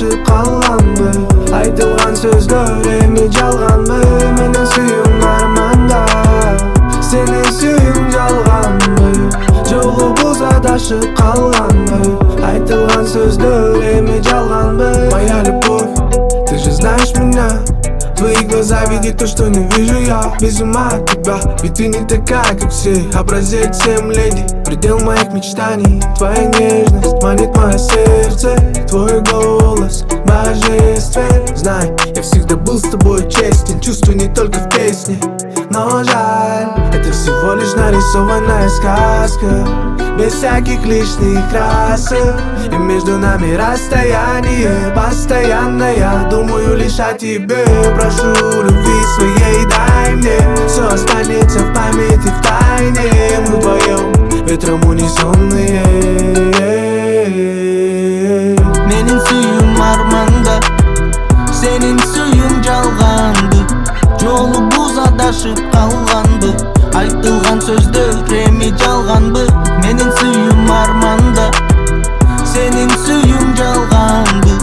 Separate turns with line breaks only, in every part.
адашып калганбы? Айтылган сөздөр эми жалганбы? Менин сүйүүм арманда, сенин сүйүүң жалганбы? Жолубуз адашып калганбы? Айтылган сөздөр эми жалганбы? Моя любовь, ты же знаешь меня. Твои глаза видят то, что не вижу я. Без ума от тебя, ведь ты не такая, как все. Образец всем леди, предел моих мечтаний. Твоя нежность манит мое сердце. Твой голос божествен. Знай, я всегда был с тобой честен. Чувствую не только в песне, но жаль, это всего лишь нарисованная сказка, без всяких лишних красок. И между нами расстояние постоянное. Я думаю лишь о тебе, прошу любви своей дай мне. Все останется в памяти в тайне. Мы вдвоем ветром унесенные.
Менин сүйүүм арманда, сенин сүйүүң жалганбы? Жолубуз адашып калганбы? Айтылган сөздөр эми жалганбы? Менин сүйүүм арманда, сенин сүйүүң жалганбы?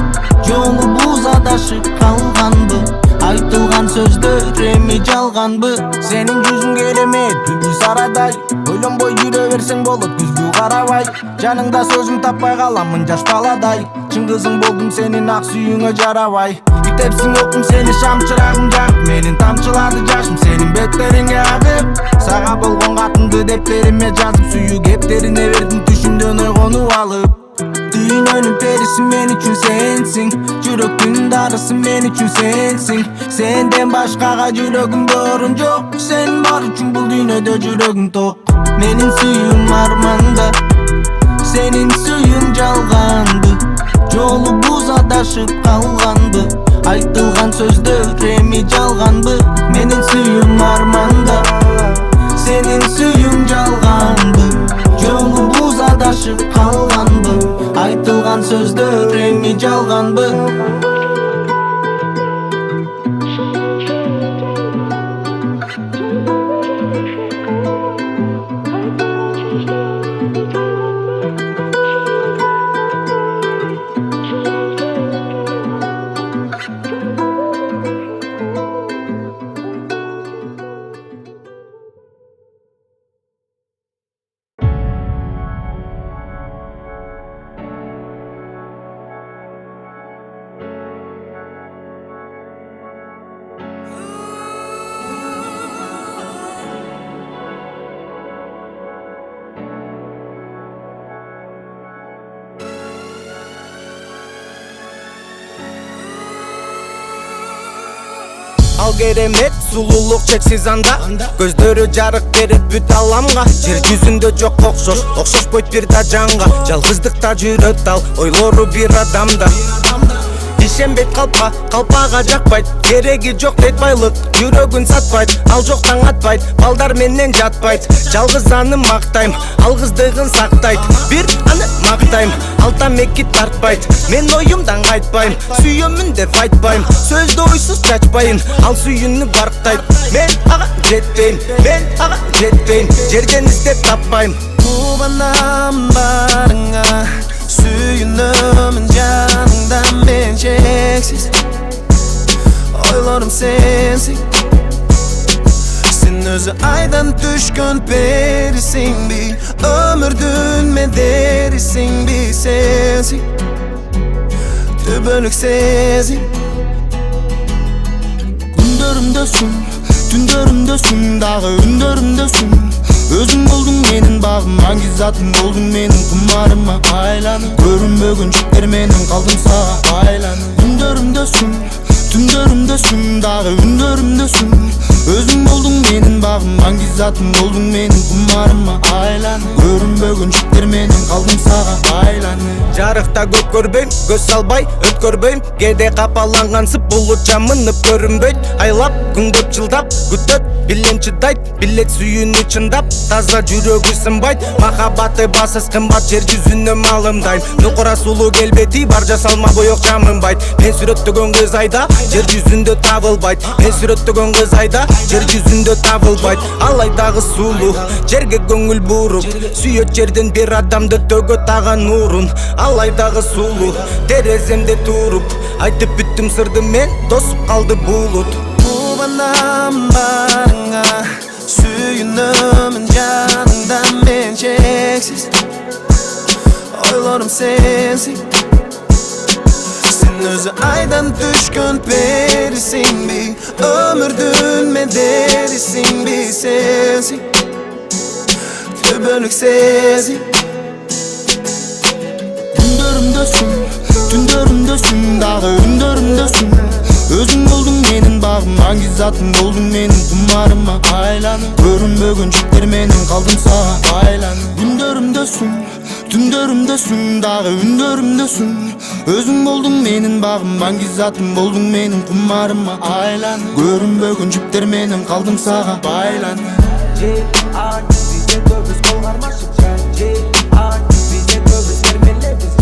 Жолубуз адашып калганбы? Айтылган сөздөр эми жалганбы? Сенин жүзүң керемет, бүлбүл сарадай. Ойлонбой жүрө берсең болот күзгү карабай. Жаныңда сөзүм таппай каламын жаш баладай. Чын кызың болдум сенин ак сүйүүңө жарабай. Мектепсиң окум сени шам чырагым жагып, менин тамчылады жашым сенин беттериңе агып. Сага болгон катымды дептериме жазып, сүйүү кептерине бердим түшүмдөн ойгонуп алып. Дүйнөнүн периси мен үчүн сенсиң, жүрөктүн дарысы мен үчүн сенсиң. Сенден башкага жүрөгүмдө орун жок, сен бар үчүн бул дүйнөдө жүрөгүм ток. Менин сүйүүм арманда, сенин сүйүүң жалганбы? Жолубуз адашып калганбы? Айтылган сөздөр эми жалганбы? Менин сүйүүм арманда, сенин сүйүүң жалганбы? Жолубуз адашып калганбы? Айтылган сөздөр эми жалганбы?
Ал керемет, сулуулук чексиз анда. Көздөрү жарык берип бүт аламга. Жер жүзүндө жок окшош, окшошпойт бир да жанга. Жалгыздыкта жүрөт ал, ойлору бир адамда. Ишенбейт калпка, калпага жакпайт. Кереги жок дейт байлык, жүрөгүн сатпайт. Ал жоктан атпайт, балдар менен жатпайт. Жалгыз аны мактайм, алгыздыгын сактайт. Бир аны мактайм, алтам эки тартпайт. Мен оюмдан кайтпайм, сүйөмүн деп айтпайм. Сөздү ойсуз чачпайын, ал сүйүүнү барктайт. Мен ага жетпейм, мен ага жетпейм. Жерден издеп таппайм.
Кубанам барыңа, сүйүнөмүн жаныңда мен чексиз. Ойлорум сенсиң, сен өзү айдан түшкөн перисиңби? Өмүрдүн медерисиңби сенсиң? Түбөлүк сезим. Күндөрүмдөсүң, түндөрүмдөсүң, дагы үндөрүмдөсүң. Өзүң болдуң менин багым, аңгизатым болдуң менин кумарыма айланып. Көрүнбөгөн жиптер менен калдым сага айланып. Күндөрүмдөсүң, түндөрүмдөсүң, дагы үндөрүмдөсүң. Өзүң болдуң менин багым, аңгизатым болдуң менин кумарыма айланып. Көрүнбөгөн жиптер менен калдым сага айланып.
Жарыкта көп көрбөйм, көз салбай өткөрбөйм. Кээде капалангансып булут жамынып көрүнбөйт. Айлап, күндөп жылдап, күтөт, билем чыдайт. Билет сүйүүнү чындап, таза жүрөгү сынбайт. Махабаты басыз кымбат, жер жүзүнө малымдайм. Нукура сулуу келбети бар, жасалма боек жамынбайт. Мен сүрөттөгөн кыз айда, жер жүзүндө табылбайт. Мен сүрөттөгөн кыз айда, жер жүзүндө табылбайт. Алай айдагы сулуу жерге көңүл буруп сүйөт жерден бир адамды төгөт ага нурун ал айдагы сулуу тереземде туруп айтып бүттүм сырды мен тосуп калды булут
Кубанам барыңа сүйүнөмүн жаныңда мен чексиз ойлорум сенсиң Sen özü aydan düşkün perisin mi ömürdün mederisin bir sensin Tübölük sensin Gündörümdösün dağı ündörümdösün Özün oldun menin bağım hangi zatın oldun menin kumarıma aylanım Görünbөгөн жиктер менен калдым сага байланып Gündörümdösün Түндөрүмдөсүн дагы үндөрүмдөсүн Өзүң болдуң менин багым hangi затым болдуң менин кумарыма айланып Көрүнбөгөн жиптер менен калдым сага байланып
Bizde көбүз кол кармашып Bizde көбүз кермелебиз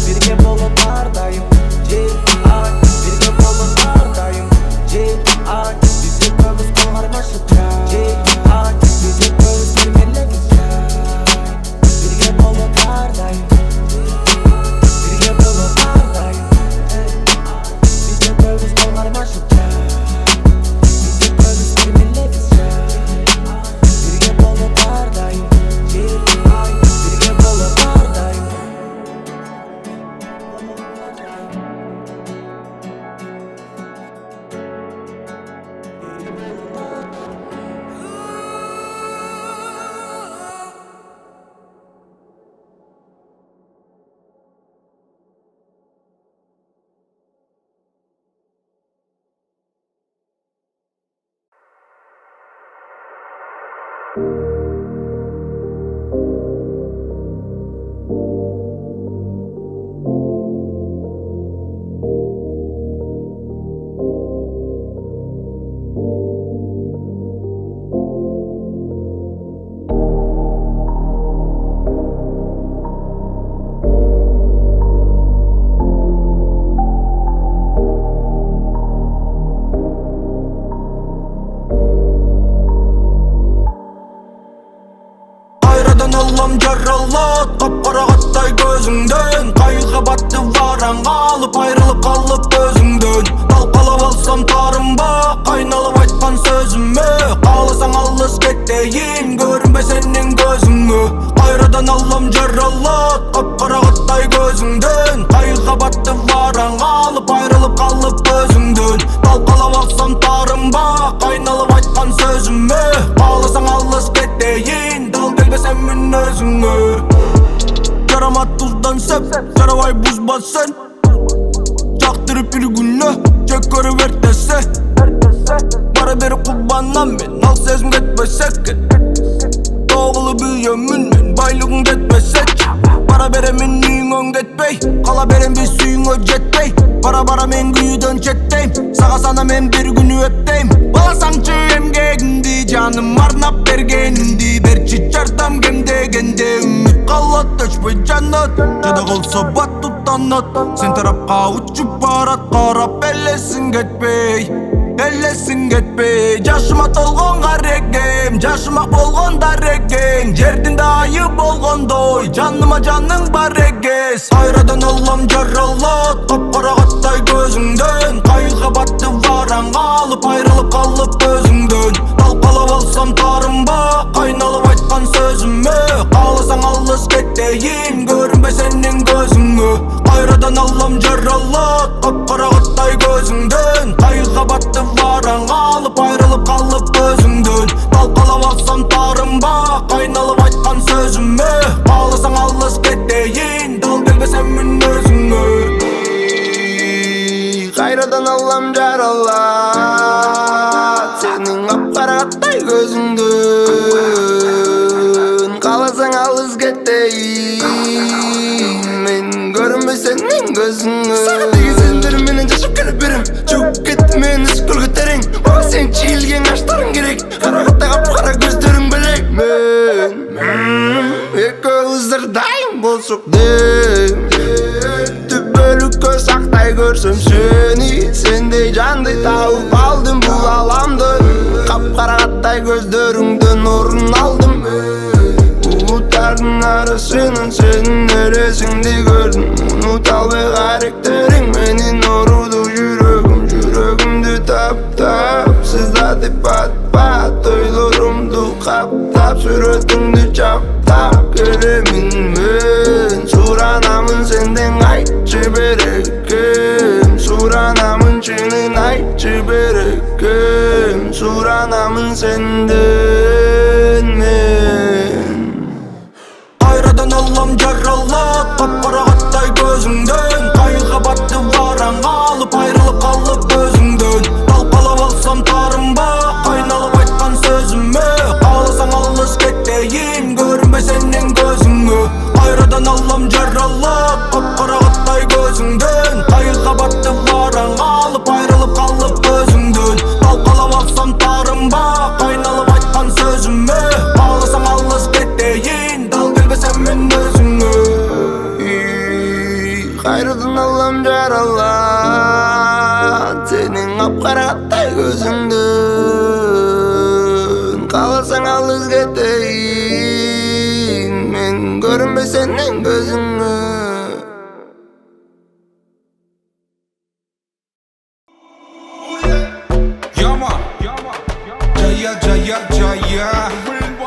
Бирге болуп ар дайым Бирге болуп ар дайым Bizde көбүз кол кармашып Bizde көбүз кермелебиз Birge bolup ар дайым Birge bolup ар дайым Bizde көбүз кол кармашып Bizde көбүз кермелебиз Birge bolup ар дайым Birge bolup ар дайым Allah'ım jarallat Kapkara kattay gözünden Kayığa battı varan kalıp Ayrılıp kalıp özünden Dalkalap alsam tarımba Kaynalıp aytkan sözüme Kalasan alыс ketteyin Görünbe senin gözünü Kayradan Allah'ım jarallat Kapkara kattay gözünden Kayığa battı varan kalıp Ayrılıp kalıp özünden Dalkalap alsam tarımba Kaynalıp aytkan sözüme Kalasan alыс ketteyin Dal gelbesen min özüngü Yaramat tuzdan sep Yaravay buzbaz sen Çaktırıp bir günü Çek görüver dese Para beri kubbandan men Al sezim getmesek Doğulu büyümün men Baylığın getmesek Para beremin nüyün getpey Kala berem bir suyun öcetpey Bara men güyüdön çetteyim Sağa sana men bir günü öpteyim Balasancı emgegindi Canım arnap bergenindi Berçi çartam gemdegende Ümit kalat töçpey cannat Jada kolsa bat tutanat Sen tarapka uçup barat Karap ellesin getpey Ellesin getpey Jaşıma tolgon garregem Jaşıma bolgon darregem Jerdinde ayı bolgondoy Canıma canın barreges Ayradan Allah'ım jarallat Kapkara kattay gözünden Kayığa battı varan kalıp Ayrılıp kalıp özünden Dalkalap alsam tarımba Kaynalıp aytkan sözüme Kalasan alыс ketteyin Görünbe senin gözünü Ayradan Allah'ım jarallat Kapkara kattay gözünden Kayığa battı varan kalıp Ayrılıp kalıp özünden Dalkalap alsam tarımba Kaynalıp aytkan sözüme Kalasan alыс ketteyin Dal gelbesen min özüngü
Kayradan Allah'ım jarallat Senin kapkara kattay gözünden Kalasan alыс ketteyin Men görünbe senin gözüngü Sağa degi sendir menen jaşıp kelip berem Çok ketdi men iskul tereң Bak sen çiğilgen açtarың gerek Kara kattay kapkara gözlerin belek Men ekөөbüzдөр dayım bolsuk deyim Tübölük göz aktay görsem seni Sendey canday taup aldım bu alamda kapkara katay gözlörüңdөн orun aldım. Bulutların arasının senin neresinde gördüm. Unut al ve karakterin benim orudu yüreğim. Yüreğimde tap tap sızladı pat pat. Duyulurumdu kap tap suratımdı çap tap. Göremin ben suranamın senden ayçı berekim. Suranamın senin ayçı berekim. Suranamın senden men. Ayradan Allah'ım yaralı kapkara katay gözünden. Kayığa battı varan alıp ayrılıp kalıp özünden. Dalgalıp alsam tarımba kaynalıp aytkan sözüme. Ağlasan alış keteyim görünme senin gözünü. Ayradan Allah'ım yaralı kapkara katay gözünden. Kayığa battı varan alıp ayrılıp kalıp özünden. Dalgalıp alsam tarımba kaynalıp aytkan sözüme. Ağlasan alış keteyim sen men özünü. Hayradın Allah'ım yaralı senin kapkara katay gözünden. Kalasan alız keteyim men görünme senin gözünü.
Jaya,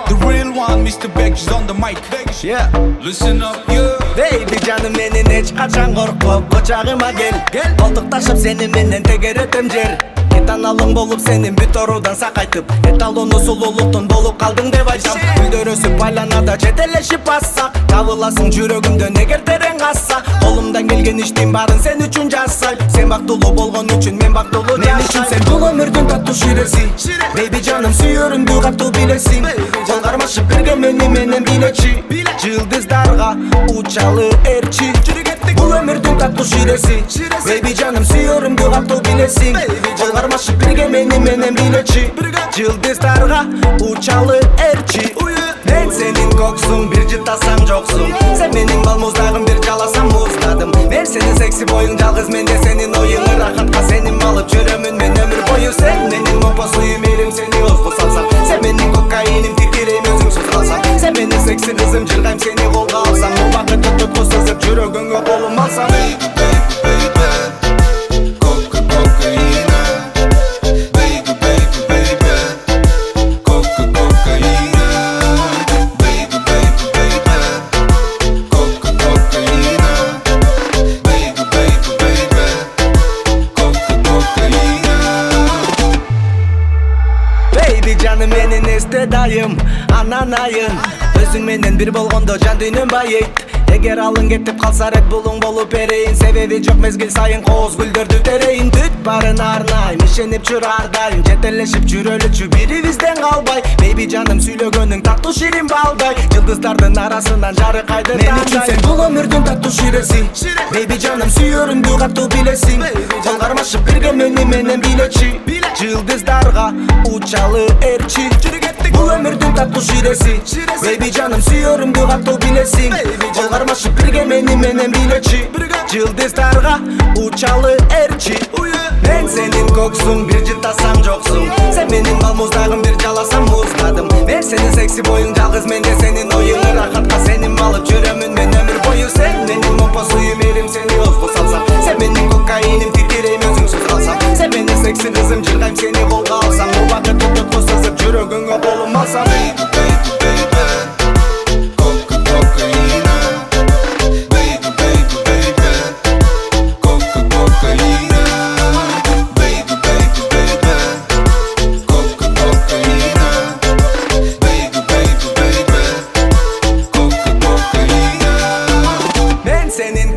the real one, Mr. Beck is on the mic.
Yeah.
Listen up, yeah.
Baby canım menin hiç kaçan korkma koçağıma gel. Koltuk taşıp seni menden tegeretem jer. Etanalım bolup senin büt orudan sakaytıp etalonu sululuktun dolup kaldın dep aytam. Gülдөр өсүп айланада жетелешип бассак табыласың жүрөгүмдөн эгер терең казса. Колумдан келген иштин баарын сен үчүн жасайм. Сен бактылуу болгон үчүн мен бактылуу мен үчүн сен бул өмүрдүн таттуу ширеси. Baby canım сүйөрүмдү катуу билесиң. Кол кармашып бирге мени менен билечи. Жылдыздарга учалы эрчи. Бул өмүрдүн таттуу ширеси. Baby canım сүйөрүмдү катуу билесиң. Кол кармашып бирге мени менен билечи. Жылдыздарга учалы эрчи. Мен сенин коксуң бир жытасам жоксуң. Сен менин балмуздагым бир жаласам муздадым. Мен сенин секси боюң жалгыз менде сенин оюң. Рахатка сенин алып жүрөмүн мен өмүр бою. Сен менин момпо суюм элим сени озго салсам. Сен менин кокаиним титирейм өзүңсүз калсам. Сен менин секси кызым жыргайм сени колго алсам. Убакыт өтүп сызып жүрөгүңө колум алсам. Canım menin estedayım ananayın. Өзүң менен бир болгондо жан дүйнөм байыйт. Эгер алың кетип калса рет булуң болуп берейин. Себеби жок мезгил сайын кооз гүлдөрдү терейин. Түт барын арнайм ишенип чурардайм. Жетелешип жүрөлүчү бирибизден калбай. Baby жаным сүйлөгөнүң таттуу ширин балдай. Жылдыздардын арасынан жарыкайды мен үчүн сен бул өмүрдүн таттуу ширеси. Baby жаным сүйөрүмдү катуу билесиң. Кол кармашып бирге мени менен билечи. Жылдыздарга учалы эрчи. Бул өмүрдүн таттуу ширеси. Baby canım сүйөрүмдү катуу билесиң. Кол кармашып бирге мени менен билечи. Жылдыздарга учалы эрчи. Мен сенин коксуң бир жытасам жоксуң. Сен менин балмуздагым бир жаласам муздадым. Мен сенин секси боюң жалгыз менде сенин оюң. Рахатка сенин алып жүрөмүн мен өмүр бою. Сен менин момпо суюм элим сени озго салсам. Сен менин кокаиним титирейм өзүңсүз калсам. Сен менин секси кызым жыргайм сени колго алсам. Убакыт өтүп сызып жүрөгүңө колум алсам.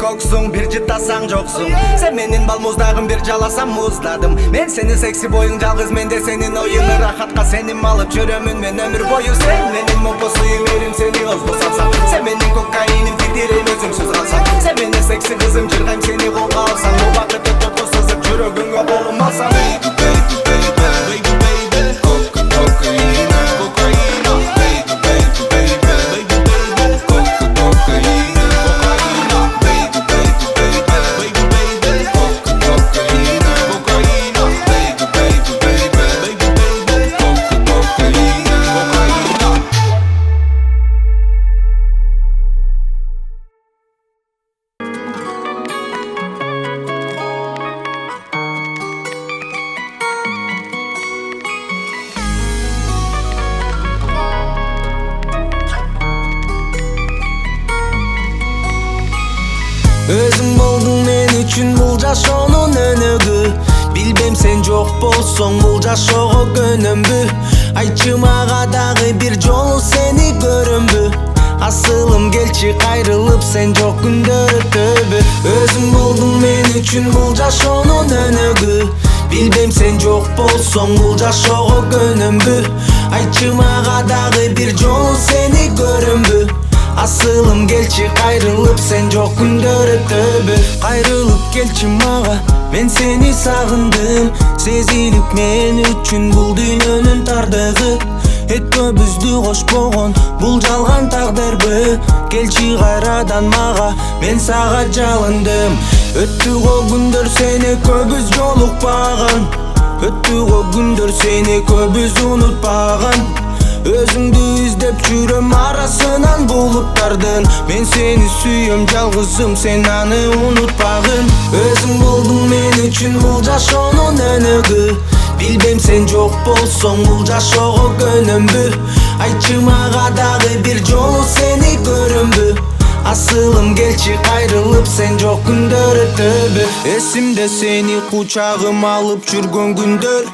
Koksun bir jıtasan joksun. Sen menin balmuzdagım bir jalasam muzladım. Men senin seksi boyun жалгыз менде senin oyunu. Rahatка senin alıp жүрөмүn men ömür boyu. Sen menin mompo suyum erim seni ozgo salsam. Sen menin kokainim titireyim özüңsүz kalsam. Sen menin seksi kızım jırgaym seni kolga alsam. Bu vakit ötüp sızıp жүрөгүңө колум алсам.
жашоонун өнөгү. Билбем сен жок болсоң бул жашоого көнөмбү. Айтчы мага дагы бир жолу сени көрөмбү. Асылым келчи кайрылып сен жок күндөр өтөбү. Өзүң болдуң мен үчүн бул жашоонун өнөгү. Билбем сен жок болсоң бул жашоого көнөмбү. Айтчы мага дагы бир жолу сени көрөмбү. Асылым келчи кайрылып сен жок күндөр өтөбү. Кайрылып келчи мага, мен сени сагындым. Сезилип мен үчүн бул дүйнөнүн тардыгы. Экөөбүздү кошпогон бул жалган тагдырбы. Келчи кайрадан мага, мен сага жалындым. Өттү го күндөр сени көбүз жолукпаган. Өттү го күндөр сени көбүз унутпаган. Өзүңдү издеп жүрөм арасынан булуттардын. Мен сени сүйөм жалгызым, сен аны унутпагын. Өзүң болдуң мен үчүн бул жашоонун өнөгү. Билбем сен жок болсоң бул жашоого көнөмбү. Айтчы мага дагы бир жолу сени көрөмбү. Асылым келчи кайрылып сен жок күндөр өтөбү. Эсимде сени кучагыма алып жүргөн күндөр.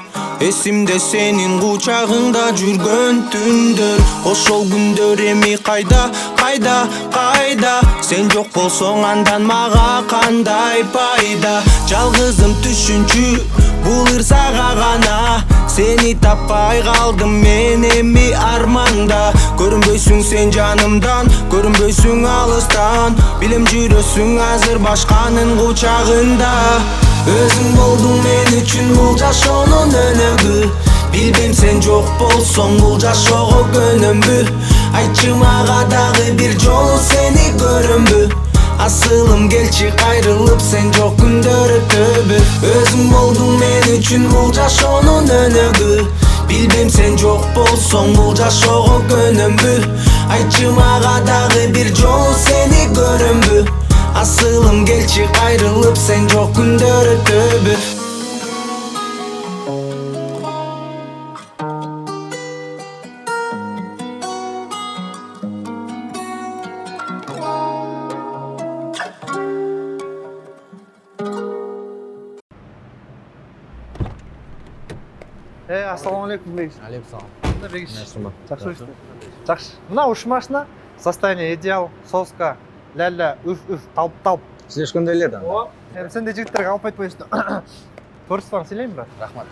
Эсимде сенин кучагыңда жүргөн түндөр. Ошол күндөр эми кайда, кайда, кайда? Сен жок болсоң андан мага кандай пайда? Жалгызым түшүнчү бул ырсага гана. Сени таппай калдым мен эми арманда. Көрүнбөйсүң сен жанымдан, көрүнбөйсүң алыстан. Билем жүрөсүң азыр башканын кучагында. Өзүң болдуң мен үчүн бул жашоонун өнөгү. Билбем сен жок болсоң бул жашоого көнөмбү. Айтчы мага дагы бир жолу сени көрөмбү. Асылым келчи кайрылып сен жок күндөр өтөбү. Өзүң болдуң мен үчүн бул жашоонун өнөгү. Билбем сен жок болсоң бул жашоого көнөмбү. Айтчы мага дагы бир жолу сени көрөмбү. Асылым келчи кайрылып сен жок күндөр өтөбү.
Ассалаумалейкум, Бегиш.
Алейкум салам.
Бегиш.
Насырма.
Жакшы жүрсүң. Жакшы. Мына уш машина, состояние идеал, соска, ля-ля, үф, талп.
Слишком эле да.
О, эми сен де жигиттерге алып айтпай жүрсүң. Көрсөтсөң сыйлайм брат.
Рахмат.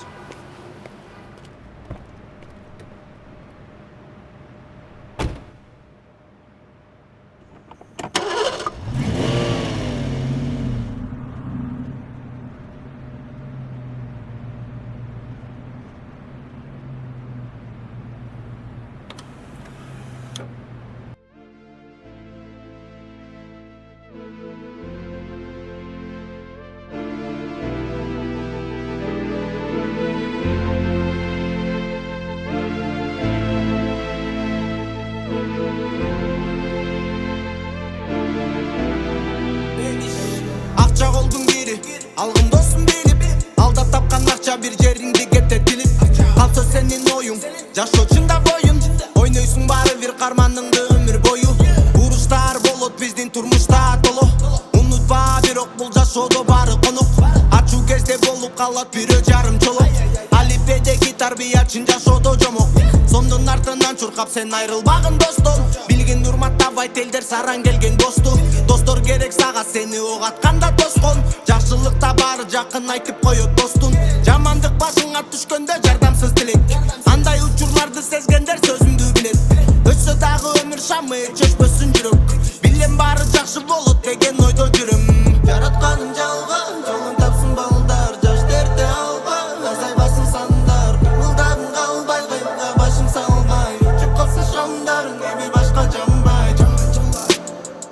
Акча колдун бири, алгын досун билип, алдап тапкан акча бир жериңди кеттетилип. Калса сенин оюң, жашоо чындап оюн. Ойнойсуң баары бир карманыңды өмүр бою. Уруштар болот биздин турмушта толо. Унутпа бирок бул жашоодо баары конок. Ачуу кезде болуп калат бирөө жарым чолок. Алипедеги тарбия чын жашоодо жомок. Сомдун артынан чуркап сен айрылбагын достон. Билгин урматтабай телдер сараң келген досту. Достор керек сага сени ок атканда тоскон. Жакшылыкта баары жакын айтып коет достун. Жамандык башыңа түшкөндө жардамсыз тилек. Андай учурларды сезгендер сөзүмдү билет. Өтсө дагы өмүр шамы чөчпөсүн жүрөк. Билем баары жакшы болот деген ойдо жүрөм. Жаратканым жалган, жолун тапсын балдар. Жаш дерте алба, азайбасын сандар. Мылдадың калбай, кыймга башың салбай. Өчүп калса шамдарың, эми башка жамбай.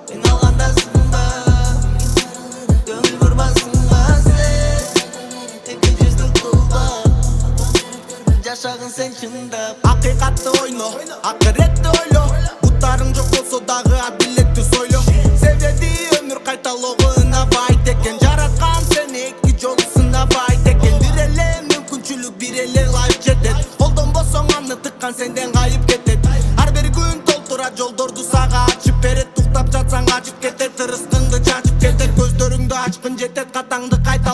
Сен алганда сынба, көңүл бурбасыңга сен. Эки жүздүк кылба, жашагын сен чындап. Акыйкатты ойно, акыретти ойло. Буттарың жок болсо дагы адилетти сойло. Себеби өмүр кайталоогуна байт экен. Жараткан сени эки жолу сынабайт экен. Бир эле мүмкүнчүлүк, бир эле лайык жетет. Колдонбосоң аны тыккан сенден кайып кетет. Ар бир күн толтура жолдорду сага ачып берет. Туктап жатсаң ачып кетет, тырыскыңды чачып кетет. Көздөрүңдү ачкын жетет, катаңды кайта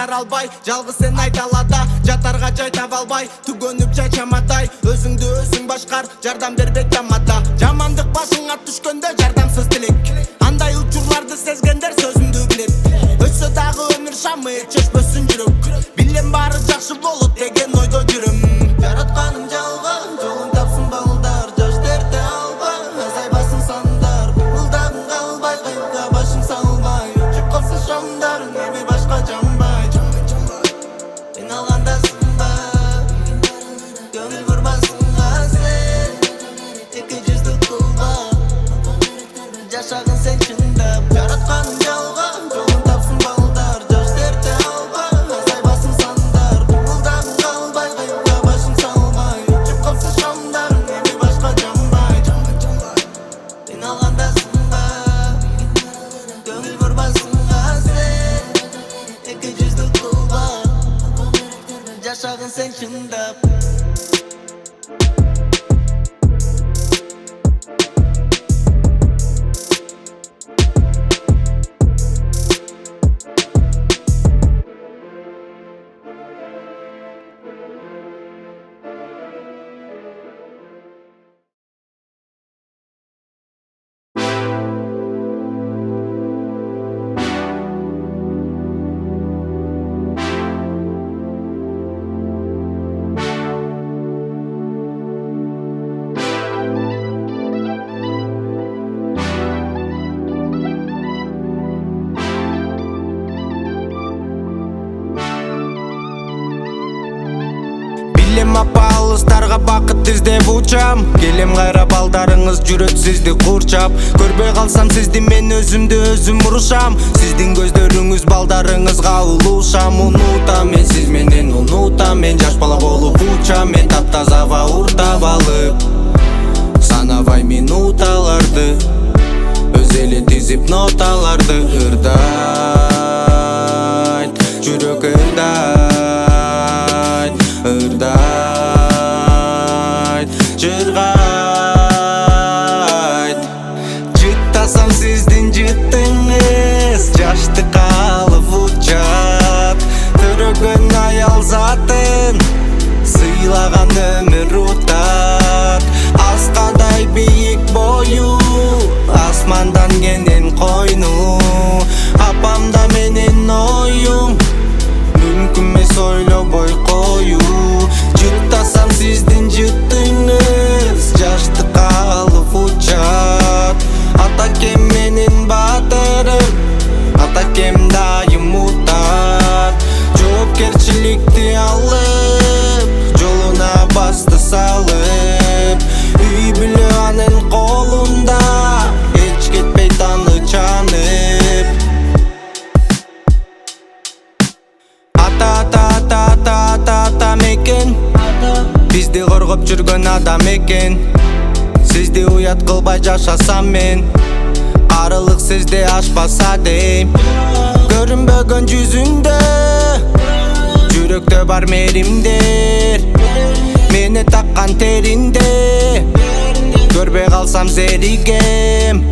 бара албай, жалгыз сен айталада жатарга жай таба албай, түгөнүп чачамадай, өзүңдү өзүң башкар, жардам бербек тамада. Жамандык башыңа түшкөндө жардамсыз тилек, андай учурларды сезгендер сөзүмдү билет. Өтсө дагы өмүр шамы чөчпөсүн жүрөк, билем баары жакшы болот деген ойдо жүрөм. Жаратканым жалган, жолун тапсын балдар, жаш дерте албай, азайбасын сандар, булдагың калбай, кайгыга башың салбай, өчүп калса шамдарың, эми башка жамбай. Мен алганда сынбай, көңүл бурбасыңга сен, эки жүздү кылба, жашагын сен чындап. Жаратканым жалган, жолун тапсын балдар, жаш дерте албай, азайбасын сандар, булдагың калбай, кайгыга башың салбай, өчүп калса шамдарың, эми башка жамбай. Мен алганда сынбай, көңүл бурбасыңга сен, эки жүздү кылба, жашагын сен чындап. Билем апа алыстарга бакыт издеп учам, келем кайра балдарыңыз жүрөт сизди курчап. Көрбөй калсам сизди мен өзүмдү өзүм урушам, сиздин көздөрүңүз балдарыңызга улушам. Унутам мен сиз менен, унутам мен жаш бала болуп учам, мен таптазаба уртап алып санабай минуталарды, өз эле тизип ноталарды. Ырдайт жүрөк, ырдайт, ырдайт, жыргайт. Жыттасам сиздин жыттыңыз, жаштык алып учат, төрөгөн аял затын сыйлаган өмүр утат. Аскадай бийик бою, асмандан кенен койну, апамда менен оюм мүмкүн эмес ойлобой кою. Жыттасам сиздин жыттыңыз, жаштык алып учат, атакем менин баатырым, атакем дайым утат. Жоопкерчиликти алып, жолуна басты салып, үй бүлө анын колунда, эч кетпей таны-чанып. Ата мекен, бизди коргоп жүргөн адам экен. Сизди уят кылбай жашасам мен, карылык сизде ашпаса дейм. Көрүнбөгөн жүзүңдө, жүрөктө бар мээримдер, мени таккан теринде. Көрбөй калсам зеригем,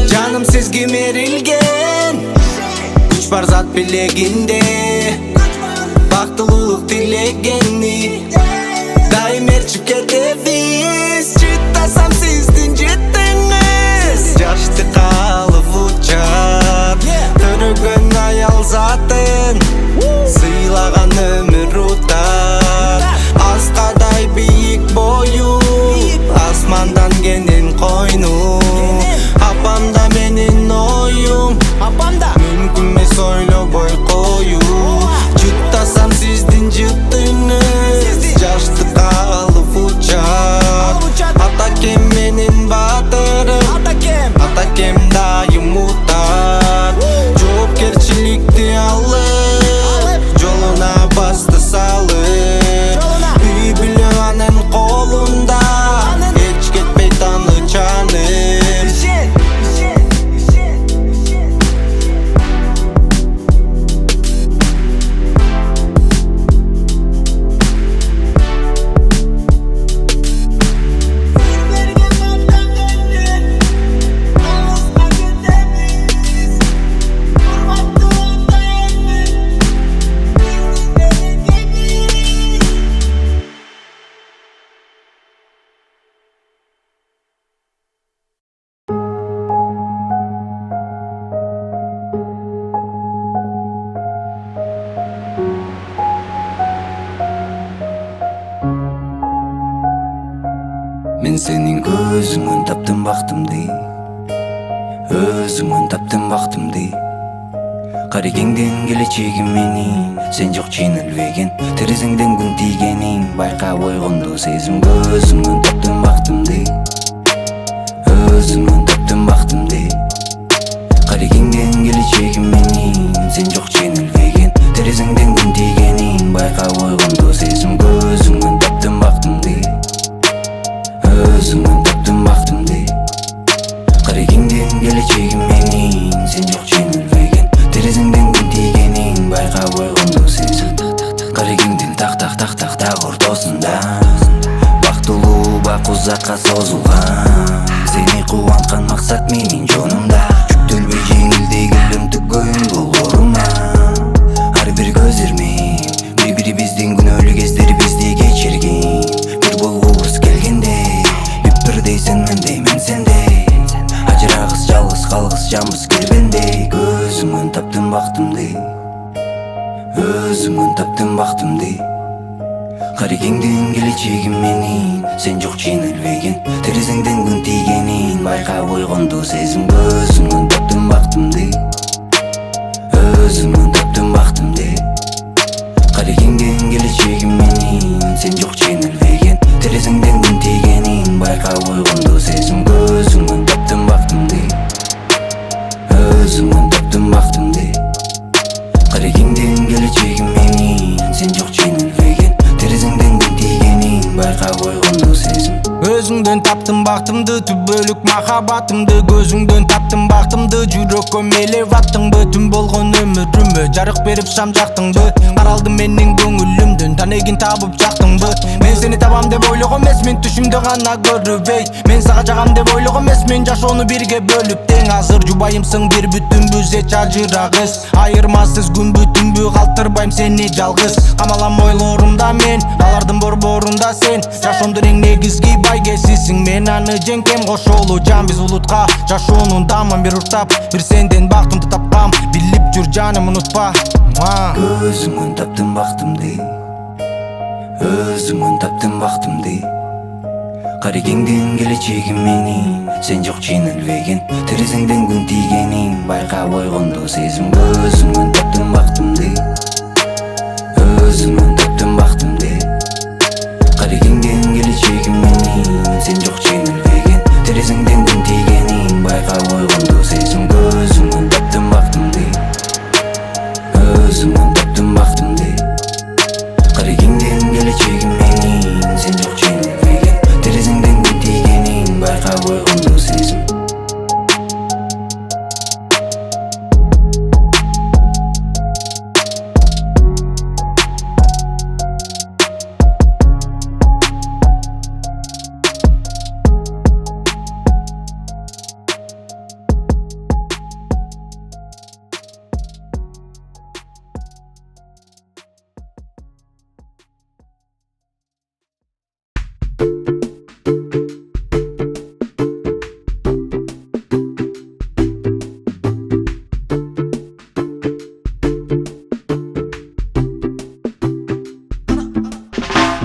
жаным сизге мерилген, күч бар зат билегинде, бактылуулук тилегени дайым ээрчип кетебиз. Жыттасам сиздин жыттыңыз, жаштык алып учат, төрөгөн аял затын сыйлаган өмүр утат. Аскадай бийик бою, асмандан кенен койну, апамда менин оюм мүмкүн эмес ойлобой кою.
senin gözüңөн таптым бактымды, өзүңөн таптым бактымды. Карекеңден келечегим менин, сен жок жеңилбеген, терезеңден күн тийгенин байкап ойгонду сезим. Көзүңөн таптым бактымды, өзүңөн таптым бактымды. Карекеңден келечегим менин, сен жок жеңилбеген, терезеңден күн тийгенин байкап ойгонду сезим. Көзүңөн таптым бактымды, өзүңөн таптым бактымды. Карекеңден келечегим менин, сен жок жеңилбеген, терезеңден күн тийгенин байкап ойгонду сезим. Карекеңдин так ортосунда бактылуу бак узакка созулган, сени кубанткан максат менин жонумда. Жүктөлбөй жеңилдегилим түгөйүн болорума, ар бир көз ирмейм, бири-бирибиздин күнөөлүү кездерибизди кечиргин. Бир болгубуз келгенде, бип-бирдей сен мендей, мен сендей, ажырагыс жалгыз калгыс жанбыз кирбендей. Көзүңөн таптым бактымды, өзүңөн таптым бактымды. Карекеңден келечегим менин, сен жок жеңилбеген, терезеңден күн тийгенин байкап ойгонду сезим. Көзүңөн таптым бактымды, өзүңөн таптым бактымды. Карекеңден келечегим менин, сен жок жеңилбеген, терезеңден күн тийгенин байкап ойгонду сезим. Көзүңөн таптым бактымды, өзүңөн таптым бактымды. Карекеңден келечегим менин, сен жок жеңилбеген, терезеңден күн тийгенин байкап ойгонду сезим. Өзүңдөн таптым бактымды, түбөлүк махабатымды. Көзүңдөн таптым бактымды, жүрөккө мелеп аттыңбы. Түн болгон өмүрүмө жарык берип шам жактыңбы. Каралдым менин көңүлүмдүн танегин табып жактыңбы. Мен сени табам деп ойлогон эмесмин, түшүмдө гана көрүбөй. Мен сага жагам деп ойлогон эмесмин, жашоону бирге бөлүп тең. Азыр жубайымсың бир бүтүнбүз, эч ажырагыс. Айырмасыз күн бүтүнбү, калтырбайм сени жалгыз. Камалам ойлорумда мен, алардын борборунда сен. Жашоомдун эң негизги байгесисиң, мен аны жеңкем. Кошолуу жан биз улутка, жашоонун дамын бир уртап. Бир сенден бактымды тапкам, билип жүр жаным унутпа. Көзүңөн таптым бактымды, өзүңөн таптым бактымды. Карекеңден келечегим менин, сен жок жеңилбеген, терезеңден күн тийгенин байкап ойгонду сезим. Көзүңөн таптым бактымды, өзүңөн таптым бактымды. Карекеңден келечегим менин, сен жок жеңилбеген, терезеңден күн тийгенин байкап ойгонду сезим. Көзүңөн таптым бактымды, өзүңөн таптым бактымды. Карекеңден келечегим менин, сен жок жеңилбеген, терезеңден күн тийгенин байкап ойгонду сезим.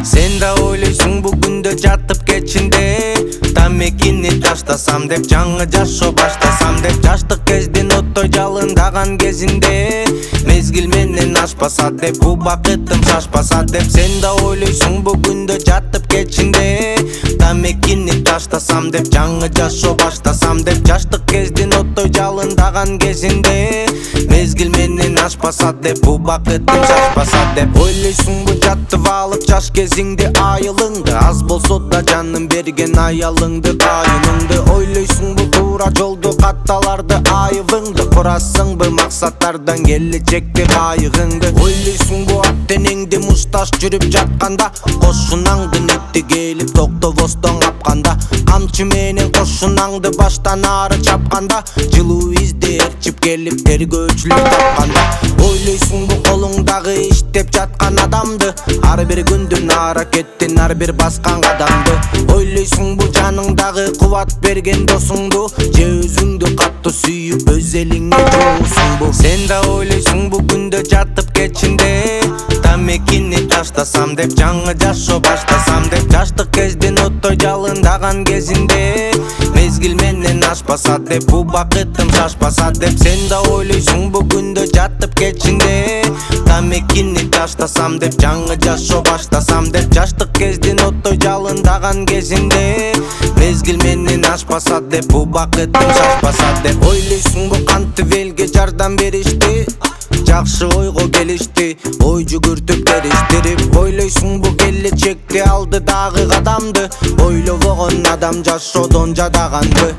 Сен да ойлойсуң бүгүндө жатып кечинде, тамекини таштасам деп, жаңы жашоо баштасам деп. Жаштык кездин оттой жалындаган кезинде, мезгил менен ашпаса деп, убакытым шашпаса деп. Сен да ойлойсуң бүгүндө жатып кечинде, тамекини таштасам деп, жаңы жашоо баштасам деп. Жаштык кездин оттой жалындаган кезинде, мезгил менен ашпаса деп, убакытым шашпаса деп. Ойлойсуңбу жатып алып жаш кезиңде айылыңды, аз болсо да жаным берген аялыңды, кайыныңды. Ойлойсуңбу туура жолду, катталарды айыбыңды, курасыңбы максаттардан келечекте кайыгыңды. Ойлойсуңбу ат денеңди мушташ жүрүп жатканда, кошунаңдын эти келип токтобостон капканда, камчы менен кошунаңды баштан ары чапканда, жылуу изди ээрчип келип тергөөчүлөр тапканда. Ойлойсуңбу колуңдагы иштеп жаткан адамды, ар бир күндүн аракеттин ар бир баскан кадамды. Ойлойсуңбу жаныңдагы кубат берген досуңду, же өзүңдү катуу сүйүп өз элиңе жоосуңбу. Сен да ойлойсуңбу күндө жатып кечинде, тамекини таштасам деп, жаңы жашоо баштасам деп. Жаштык кездин оттой жалындаган кезинде мезгил менен ашпаса деп, бу бакытым шашпаса деп. Сен да ойлойсуң бүгүндө жатып кечинде тамекини таштасам деп, жаңы жашоо баштасам деп. Жаштык кездин оттой жалындаган кезинде мезгил менен ашпаса деп, бу бакытым шашпаса деп. Ойлойсуңбу кантип элге жардам беришти, жакшы ойго келишти, ой жүгүртүп териштирип. Ойлойсуңбу келечекке алдыдагы кадамды, ойлобогон адам жашоодон жадаганбы.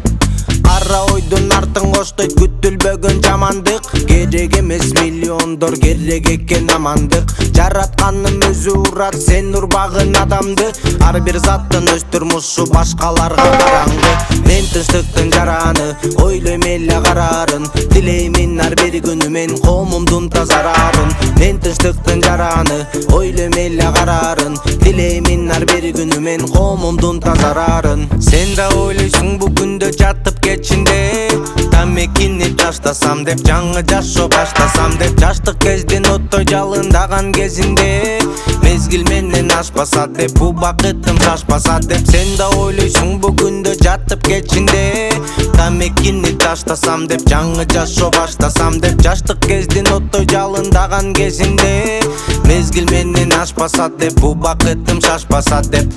Кара ойдун артын коштойт күтүлбөгөн жамандык, керек эмес миллиондор, керек экен амандык. Жаратканым өзү урат сен урбагын адамды, ар бир заттын өз турмушу башкаларга караңгы. Мен тынчтыктын жараны ойлойм эле караарын, тилеймин ар бир күнү мен коомумдун тазарарын. Мен тынчтыктын жараны ойлойм эле караарын, тилеймин ар бир күнү мен коомумдун тазарарын. Сен да ойлойсуң бүгүндө жатып кечинде тамекини таштасам деп, жаңы жашоо баштасам деп. Жаштык кездин оттой жалындаган кезинде мезгил менен ашпаса деп, бу бакытым шашпаса деп. Сен да ойлойсуң бүгүндө жатып кечинде тамекини таштасам деп, жаңы жашоо баштасам деп. Жаштык кездин оттой жалындаган кезинде мезгил менен ашпаса деп, бу бакытым шашпаса деп.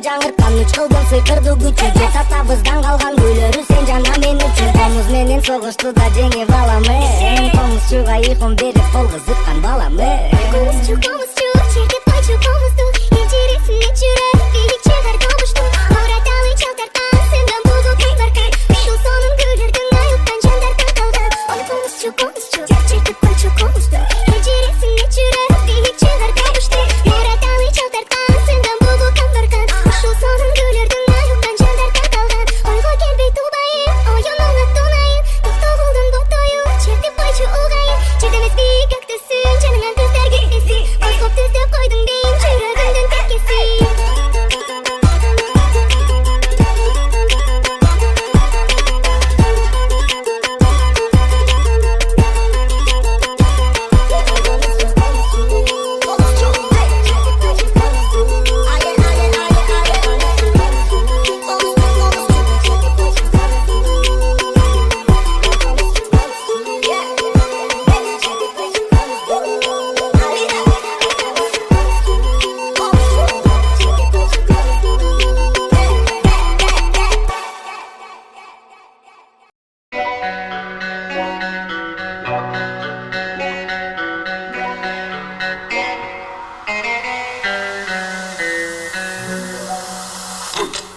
жаңырткан үч кылдын сыйкырды күчү же татабыздан калган күйлөрү сен жана мен үчүн комуз менен согушту да жеңип аламы комузчуга ыйкым берип кол кызыккан баламы комузчу чертип койчу комузду интересине жүрөк бийлик чыгар добушту ораталы чал тарткан сендан бугу кайбаркай ушул сонун күйлөрдүн айыккан жандар таталган ой комузчу чертип койчу комузду интересине жүрөк бийлик чыгар добушту ораталы чал тарткан сендан бугу кайбаркай ушул сонун күйлөрдүн айыккан жандар таталган ойго келбей тубайын оюнуңа тунайын токтогулдун ботою чертип койчу угайын жерде эмес көктөсүн жаныңан көздөр кетеси козгоп түздөп койдуң дейм жүрөгүмдүн текеси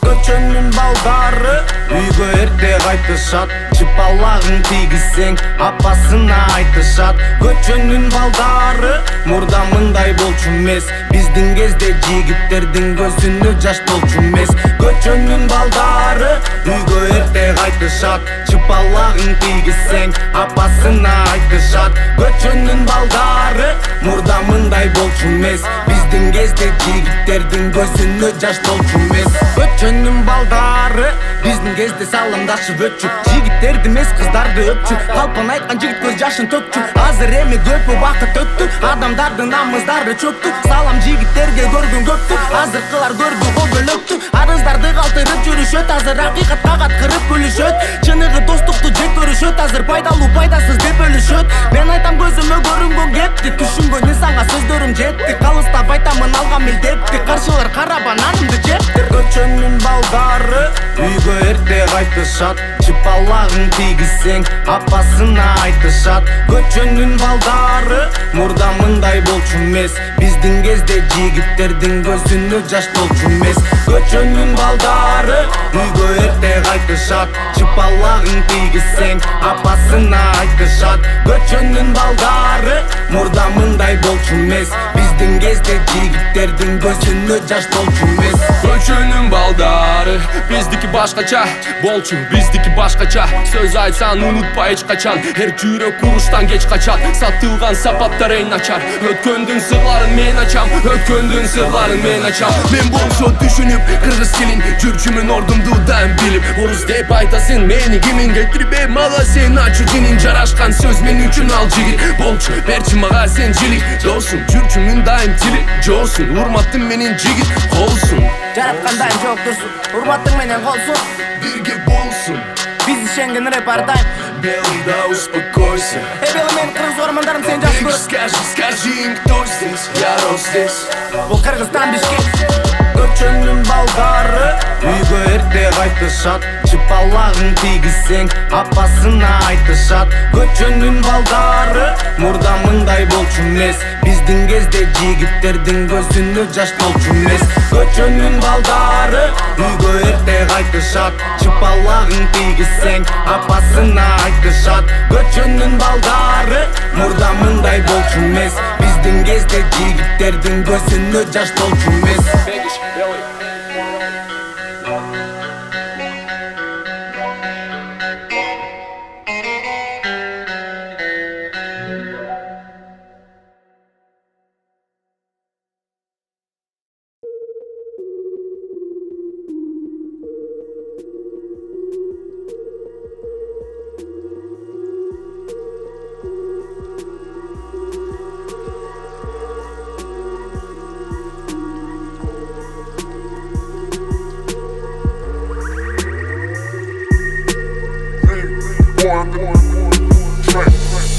Көчөнүн балдары үйгө эрте кайтышат чыпалагын тийгизсең апасына айтышат көчөнүн балдары мурда мындай болчу эмес биздин кезде жигиттердин көзүнө жаш болчу эмес көчөнүн балдары үйгө эрте кайтышат чыпалагын тийгизсең апасына айтышат көчөнүн балдары мурда мындай болчу эмес биздин кезде жигиттердин көзүнө жаш болчу эмес көчөнүн балдары биздин кезде саламдашып өтчү жигиттерди эмес кыздарды өпчү калпын айткан жигит көз жашын төкчү азыр эми көп убакыт өттү адамдардын намыздары чөктү салам жигиттерге көргүн көптү азыркылар көрдү кол көлөктү арыздарды калтырып жүрүш
бөлүшөт, азыр акыйкатка каткырып бөлүшөт. Чыныгы достукту жек көрүшөт, азыр пайдалуу пайдасыз деп бөлүшөт. Мен айтам көзүмө көрүнгөн кепти, түшүнгөн сага сөздөрүм жетти. Калыстап айтамын алган милдетти, каршылар кара бананымды жепти.
Көчөнүн балдары үйгө эрте кайтышат, чыпалагың тийгизсең апасына айтышат. Көчөнүн балдары мурда мындай болчу эмес, биздин кезде жигиттердин көзүнө жаш толчу эмес. Көчөнүн балдары үйгө эрте кайтышат, чыпалагың тийгизсең апасына айтышат. Көчөнүн балдары мурда мындай болчу эмес, биздин кезде жигиттердин көзүнө жаш толчу эмес.
Көчөнүн балдары биздики башкача болчу, биздики башкача. Сөз айтсаң унутпа эч качан, эр жүрөк уруштан кеч качат. Сатылган сапаттар эң начар, өткөндүн сырларын мен ачам, өткөндүн сырларын мен ачам. Мен болсо түшүнүп кыргыз тилин жүрчүмүн, ордумду дайым билип. Орус деп айтасың мени кимин, келтирбей мага сен ачуу жинин. Жарашкан сөз мен үчүн ал жигит болчу, берчи мага сен жилик. Досум жүрчүмүн дайым тили жоосун, урматтым менен жигит колсун.
Жараткан дайым жооп турсун, урматтың менен колсун.
Бирге болсун
Биз ишенген рэп ар дайым.
Белый, да успокойся.
Белый, мен кыргыз ормандарым сен жакшы көрөсүң.
Скажи им, кто здесь, я рос здесь.
Бул Кыргызстан, Бишкек.
Көчөнүн балдары үйгө эрте кайтышат, чыпалагың тийгизсең апасына айтышат. Көчөнүн балдары мурда мындай болчу эмес, биздин кезде жигиттердин көзүнө жаш толчу эмес. Көчөнүн балдары үйгө эрте кайтышат, чыпалагың тийгизсең апасына айтышат. Көчөнүн балдары мурда мындай болчу эмес, биздин кезде жигиттердин көзүнө жаш толчу эмес.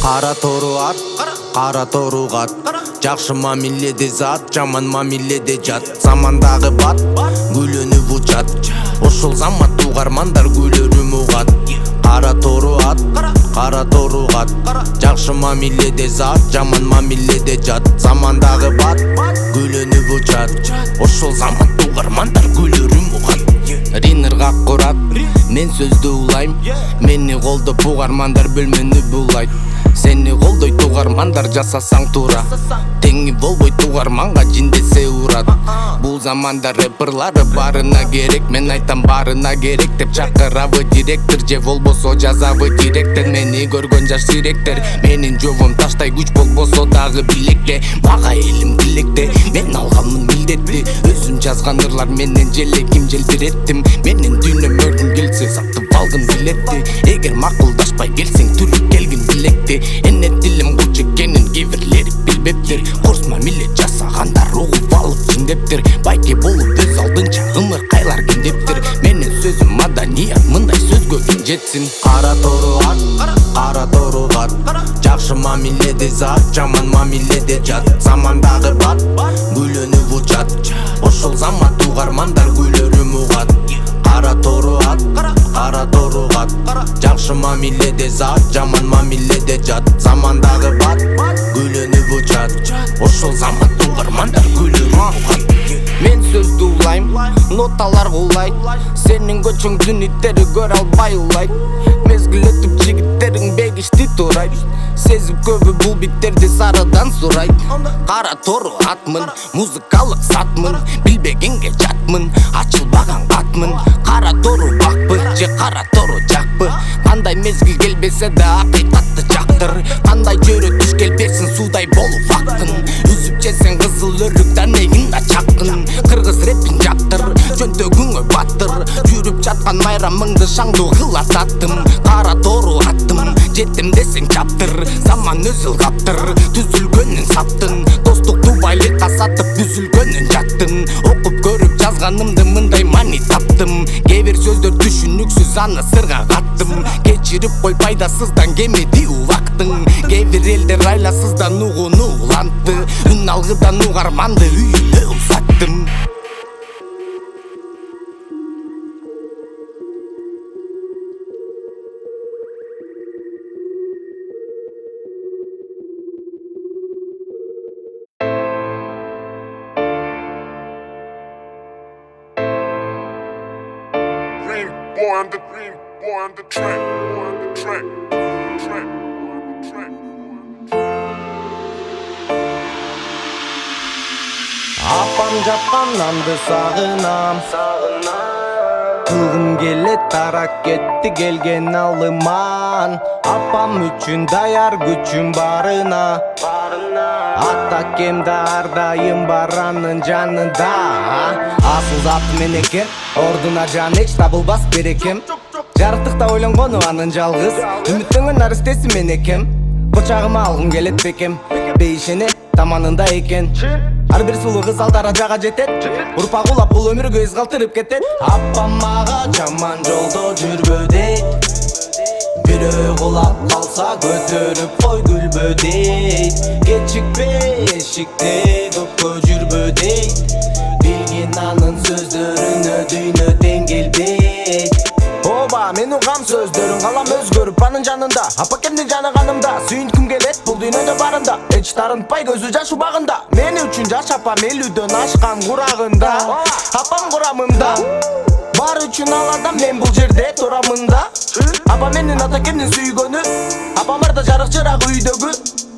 Кара тору ат, кара тору кат, жакшы мамиледе зат, жаман мамиледе жат. Замандагы бат, гүлөнүп учат, ошол замат угармандар гүлөрүм угат. Кара тору ат, кара тору кат, жакшы мамиледе зат, жаман мамиледе жат. Замандагы бат, гүлөнүп учат, ошол замат угармандар гүлөрүм угат. Ринерга курат, мен сөздү улайм, мени колдоп угармандар бөлмөнү булайт. Сени колдойт угармандар жасасаң туура, теңи болбойт угарманга жиндесе урат. Бул заманда рэперлары барына керек, мен айтам барына керек деп чакырабы директор, же болбосо жазабы директор. Мени көргөн жаш сиректер, менин жобом таштай күч болбосо дагы билекте. Мага элим тилекте, мен алганмын милдетти, өзүм жазган ырлар менен желегим желбиреттим. Менин дүйнөм өргүн келсе сатып алгын билетти, эгер макулдашпай келсең түрүп келгин билекти. Эне тилим куч экенин кийбирлери билбептир, курс мамиле жасагандар угуп алып жиндептир. Байке болуп өз алдынча ымыр кайлар кимдептир, менин сөзүм маданият мындай сөзгө ким жетсин. Кара тору ат, кара тору кат, жакшы мамиледе зат, жаман мамиледе жат. Замандагы бат, гүлөнүп учат, ошол замат угармандар гүлөрүм угат. Кара тору ат, кара тору кат, жакшы мамиледе зат, жаман мамиледе жат. Замандагы бат, гүлөнүп учат, ошол замат угармандар гүлөрүм угат. Мен сөздү улайм, ноталар улайт, сенин көчөңдүн иттери көрө албай улайт. Мезгил өтүп жигиттериң бегишти турайт, сезип көбү бул биттерди сарыдан сурайт. Кара тору атмын, музыкалык сатмын, билбегенге жатмын, ачылбаган катмын. Кара тору бакпы же кара тору жакпы, кандай мезгил келбесе да акыйкатты жактыр. Кандай жөрө түш келбесин суудай болуп аккын, үзүп жесең кызыл өрүктөн эгин да чаккын. Кыргыз рэпин жактыр, жөнтөгүңө баттыр, жүрүп жаткан майрамыңды шаңдуу кыласаттым. Кара тору аттым, жеттим десең чаптыр, заман өзүл каптыр, түзүлгөнүн саптын. Достукту байлыкка сатып үзүлгөнүн жаттын, окуп көрүп жазганымды мындай мани таптым. Кээ бир сөз
аны сырга каттым. Кечирип кой, пайдасыздан кемеди убактың. Кээ бир элдер айласыздан угууну улантты. Үн алгыдан угарманды үйүнө узаттым.
Boy on the track, boy on the track, track.
Апам жапканамды сагынам, кылгым келет тарап кетти келген алыман. Апам үчүн даяр күчүм барына, ата кемде ар дайым бар анын жанында. Асыл заты мен экен, ордуна жан эч табылбас берекем. Жарыктыкта ойлонгону анын жалгыз, үмүттөнгөн наристеси мен экем. Кочагыма алгым келет бекем, бейишене таманында экен. Ар бир сулуу кыз ал даражага жетет, урпак улап бул өмүргө из калтырып кетет. Апам мага жаман жолдо жүрбө дейт, бирөө кулап калса көтөрүп кой күлбө дейт. Кечикпе эшикте көпкө жүрбө дейт, билген анын сөздөрүнө дүйнө тең келбейт. Оба, мен угам сөздөрүн калам өзгөрүп анын жанында. Апа кемдин жаны канымда, сүйүнткүм келет бул дүйнөдө барында. Эч тарынтпай көзү жаш убагында, мен үчүн жаш апам элүүдөн ашкан курагында. Апам курамымда, бар үчүн ал адам, мен бул жерде турамында. Апа менин ата кемдин сүйгөнү, апам барда жарык чырак үйдөгү.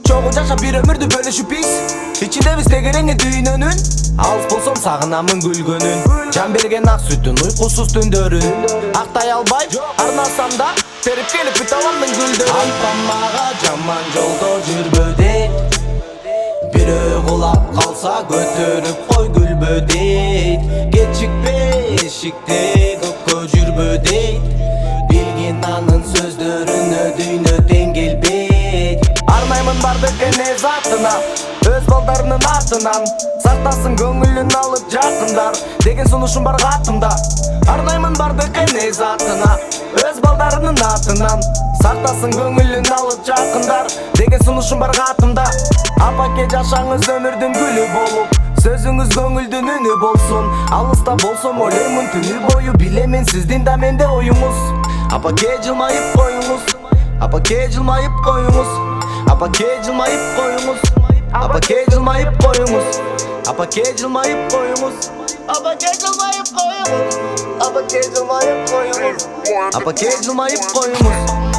Чогуу жашап бир өмүрдү бөлүшүп биз, ичиндебиз тегереңи дүйнөнүн. Алыс болсом сагынамын күлгөнүн, жан берген ак сүтүн, уйкусуз түндөрүн. Актай албай арнасам да, терип келип бүт аламдын гүлдөрүн. Апам мага жаман жолдо жүрбө дейт, бирөө кулап калса көтөрүп кой күлбө дейт. Кечикпе эшикте көпкө жүрбө дейт, билген анын сөздөрүнө дүйнө тең келбейт. Арнаймын бардык эне затына, өз балдарынын артынан. Сактасын көңүлүн алып жакындар, деген сунушум бар катымда. Арнаймын бардык эне затына, өз балдарынын артынан. Сактасын көңүлүн алып жакындар, деген сунушум бар катымда. Апаке жашаңыз өмүрдүн гүлү болуп, сөзүңүз көңүлдүн үнү болсун. Алыста болсом ойлоймун түнү бою, билемен сиздин да менде оюңуз. Апаке жылмайып коюңуз, апаке жылмайып коюңуз, апаке жылмайып коюңуз, апаке жылмайып коюңуз, апаке жылмайып коюңуз, апаке жылмайып коюңуз, апаке жылмайып коюңуз, апаке жылмайып коюңуз.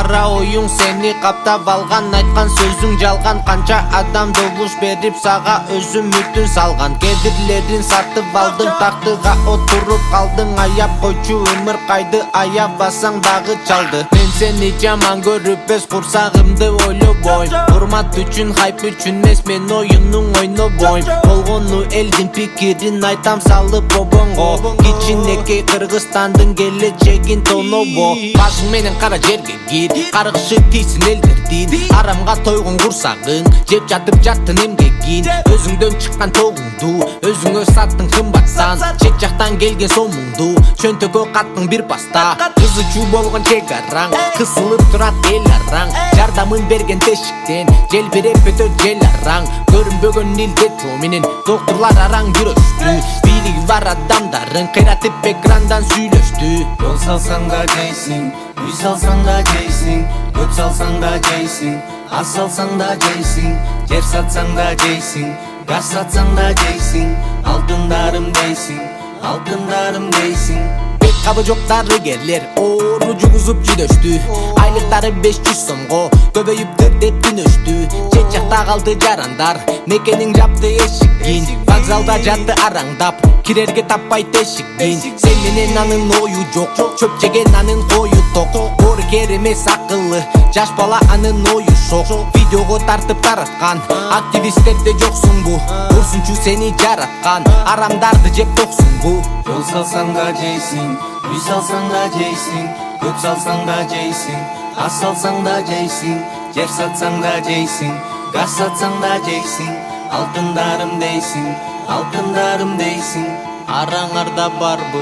Кара оюң сени каптап алган, айткан сөзүң жалган. Канча адам добуш берип сага өз үмүтүн салган. Кедирлерин сатып алдың, тактыга отуруп калдың. Аяп койчу өмүр кайды, аябасаң дагы чалды. Мен сени жаман көрүп өз курсагымды ойлобойм. Урмат үчүн, хайп үчүн эмес, мен оюнуң ойнобойм. Болгону элдин пикирин айтам салып обоңго. Кичинекей Кыргызстандын келечегин тонобо. Башың менен кара жерге кир, каргышы тийсин элдердин. Арамга тойгон курсагың, жеп жатып жаттын эмгегин. Өзүңдөн чыккан тогуңду өзүңө саттың кымбаттан. Чет жактан келген сомуңду чөнтөгө каттың бир паста. Кызы чуу болгон чек араң, кысылып турат эл араң. Жардамын берген эшиктен желбиреп өтөт жел араң көрүнбөгөн илде тоо менен доктурлар араң жүрөштү бийлиги бар адамдарын кыйратып экрандан сүйлөштү
Yol salsan da jeysin, uy salsan da jeysin, göt salsan da jeysin, az salsan da jeysin, yer satsan da jeysin, gaz satsan da jeysin, altındarım deysin, altındarım deysin.
бет кабы жок дарыгерлер оору жугузуп жүдөштү айлыктары 500 сомго көбөйүптүр деп күнөштү чет жакта калды жарандар мекенин жапты эшигин вокзалда жатты араңдап кирерге таппай тешигин сен менен анын ою жок чөп жеген анын кою ток оркер эмес акыллы жаш бала анын ою шок видеого тартып тараткан активисттерде жоксуңбу урсунчу сени жараткан арамдарды жеп токсуңбу
Yol salsan da jeysin, uy salsan da jeysin, göt salsan da jeysin, az salsan da jeysin, yer satsan da jeysin, gaz satsan da jeysin, altındarım deysin, altındarım deysin.
араңарда барбы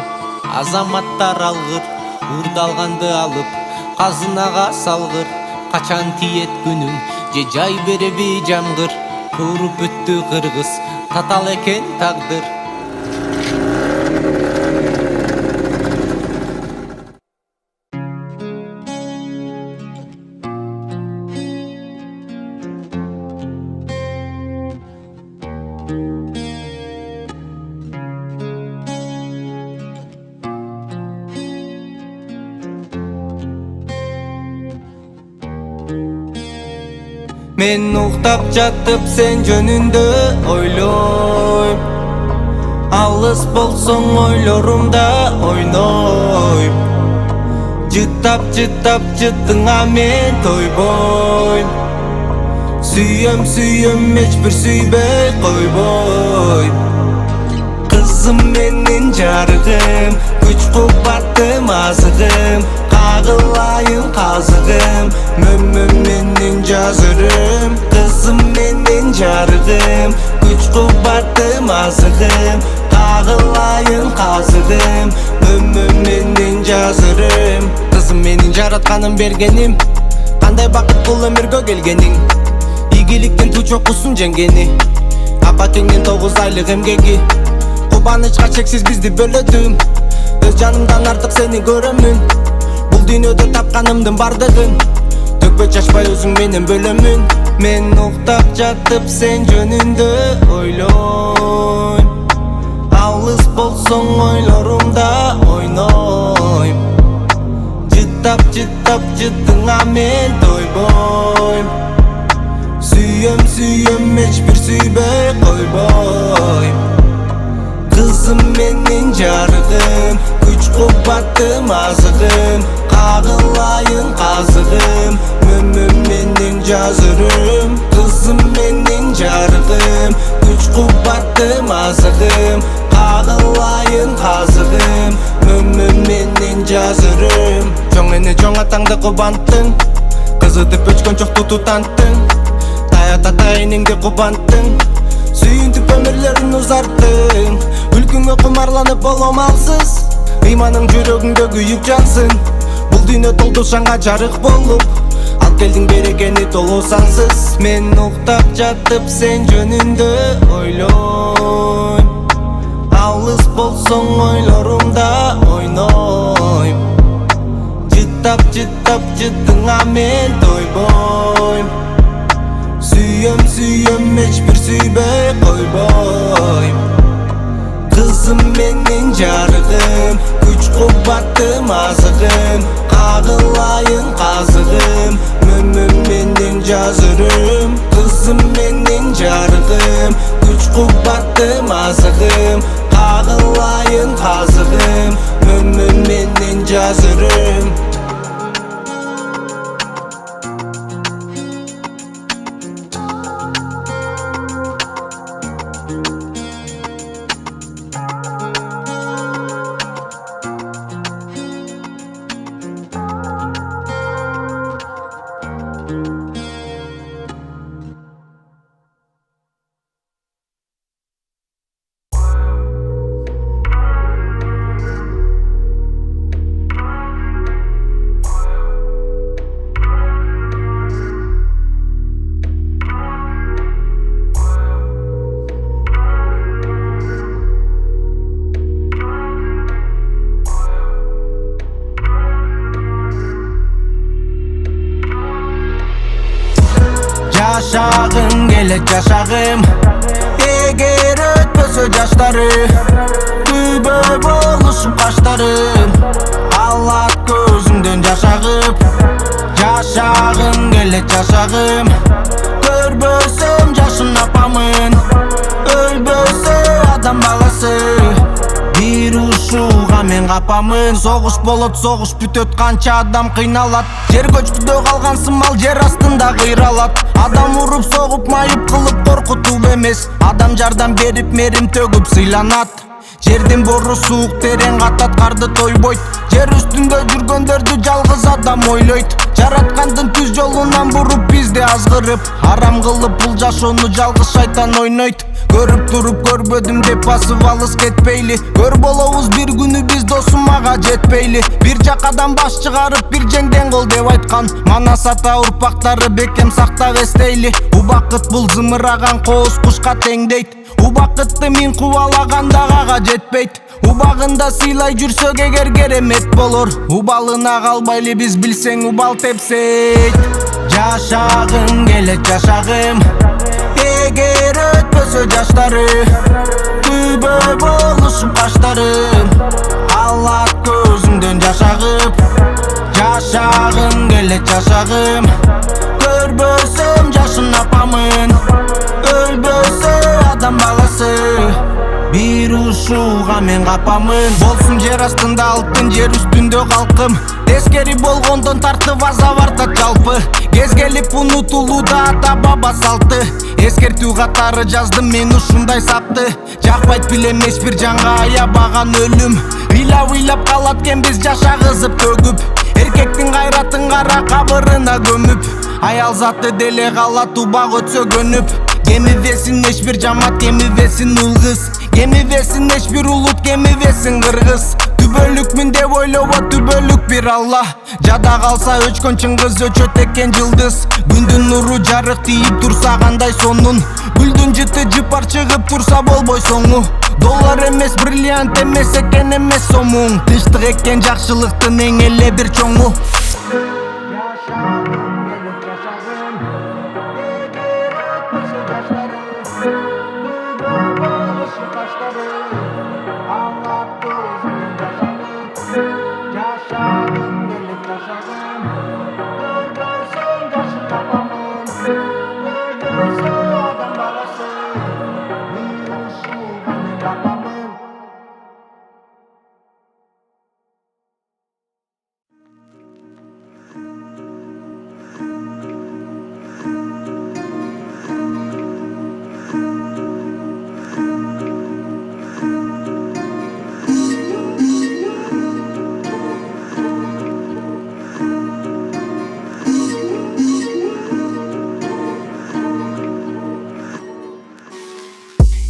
азаматтар алгыр урдалганды алып казынага салгыр качан тиет күнүң же жай береби жамгыр туруп өттү кыргыз татал экен тагдыр
Men uktap jatıp sen jönündө ойлойм Алыс болсоң ойлорумда ойнойм Жыттап жыттыңа мен тойбойм Сүйөм эчбир сүйбөй койбойм Кызым менин жарыгым күч кубаттым азыгым Kağılayım kazığım Mömmüm menin жазырым Kızım menin jarıgım Güç kubarttım azığım Kağılayım kazığım Mömmüm menin жазырым Kızım menin jaratkanım bergenim Kanday bakıt bul ömürgө kelgenin İgilіктен туч окусун жеңгени Апа теңден 9 айлык эмгеги Кубанычка чексиз бизди бөлөдүм Өз жанымдан артык сени көрөмүн Бул дүйнөдө тапканымдын бардыгын Төкпөй чачпай өзүң менен бөлөмүн Мен уктап жатып сен жөнүндө ойлойм Алыс болсоң ойлорумда ойнойм Жыттап жыттыңа мен тойбойм Сүйөм эчбир сүйбөй койбойм Kızım menin jarıgım Güç kubbаттым azıgım Kağılayın kazıgım Mömmüm menin жазырым Kızım menin jarıgım Güç kubbаттым azıgım Kağılayın kazıgım Mömmüm menin жазырым Жоң эне жоң атаңды кубанттың Кызытып өчкөн чок тутанттың Тая энеңди кубанттың Сүйүнтүп өмүрлөрүн узарттың Үлкүңө кумарланып болом алсыз Ыйманың жүрөгүңдө күйүк жансын Бул дүйнө толду шаңга жарык болуп Ал келдиң берекени толуу сансыз Мен уктап жатып сен жөнүндө ойлойм Алыс болсоң ойлорумда ойнойм Жыттап жыттыңа мен тойбойм Сүйөм эчбир сүйбөй койбойм Kızım menin jarıgım Güç kubbаттым azıgım Kağılayın kazıgım Mömmüm menin жазырым Kızım menin jarıgım Güç kubbаттым azıgım Kağılayın kazıgım Mömmüm menin жазырым
Жашагым келет жашагым, эгер өтпөсө жаштары, күбө болушуп каштарым, алат көзүңдөн жаш агып. Жашагым келет жашагым, көрбөсөм жашын апамын, өлбөсө адам баласы, бир ушуга мен капамын. Согуш болот, согуш бүтөт, канча адам кыйналат, жер көчкүдө калган сымал жер астында кыйралат. Адам уруп согуп майып кылып коркутуп эмес, адам жардам берип мерим төгүп сыйланат. Жердин бору суук терең катат, карды тойбойт, жер үстүндө жүргөндөрдү жалгыз адам ойлойт. Жараткандын түз жолунан буруп бизди азгырып, арам кылып бул жашоону жалгыз шайтан ойнойт. Көрүп туруп көрбөдүм деп басып алыс кетпейли, көр болобуз бир күнү биз досум ага жетпейли. Бир жакадан баш чыгарып бир жеңден кол деп айткан, манас ата урпактары бекем сактап эстейли. Убакыт бул зымыраган кооз кушка тең дейт, убакытты мин кубалаганда ага жетпейт. Убагында сыйлай жүрсөк эгер керемет болор, убалына калбайлы биз билсең убал тепсейт. Жашагым келет жашагым, эгер өтпөсө жаштары, күбө болушуп каштарым, алат көзүңдөн жаш агып. Жашагым келет жашагым, көрбөсөм жашын апамын, өлбөсө адам баласы, бир ушуга мен капамын. Болсун жер астында алтын, жер үстүндө калкым, тескери болгондон тартып азап артат жалпы. Кез келип унутулууда ата баба салты, эскертүү катары жаздым мен ушундай сапты. Жакпайт билем эч бир жанга аябаган өлүм, ыйлап калат экенбиз жашагызып төгүп. Эркектин кайратын кара кабырына көмүп, аял заты деле калат убак өтсө көнүп. Кемибесин эч бир жамаат, кемибесин ул кыз, кемибесин эч бир улут, кемибесин кыргыз. Түбөлүкмүн деп ойлобо, түбөлүк бир Алла, жада калса өчкөн чыңгыз өчөт экен жылдыз. Күндүн нуру жарык тийип турса кандай сонун, гүлдүн жыты жыпар чыгып турса болбой соңу. Доллар эмес, бриллиант эмес экен эмес сомуң, тынчтык экен жакшылыктын эң эле бир чоңу.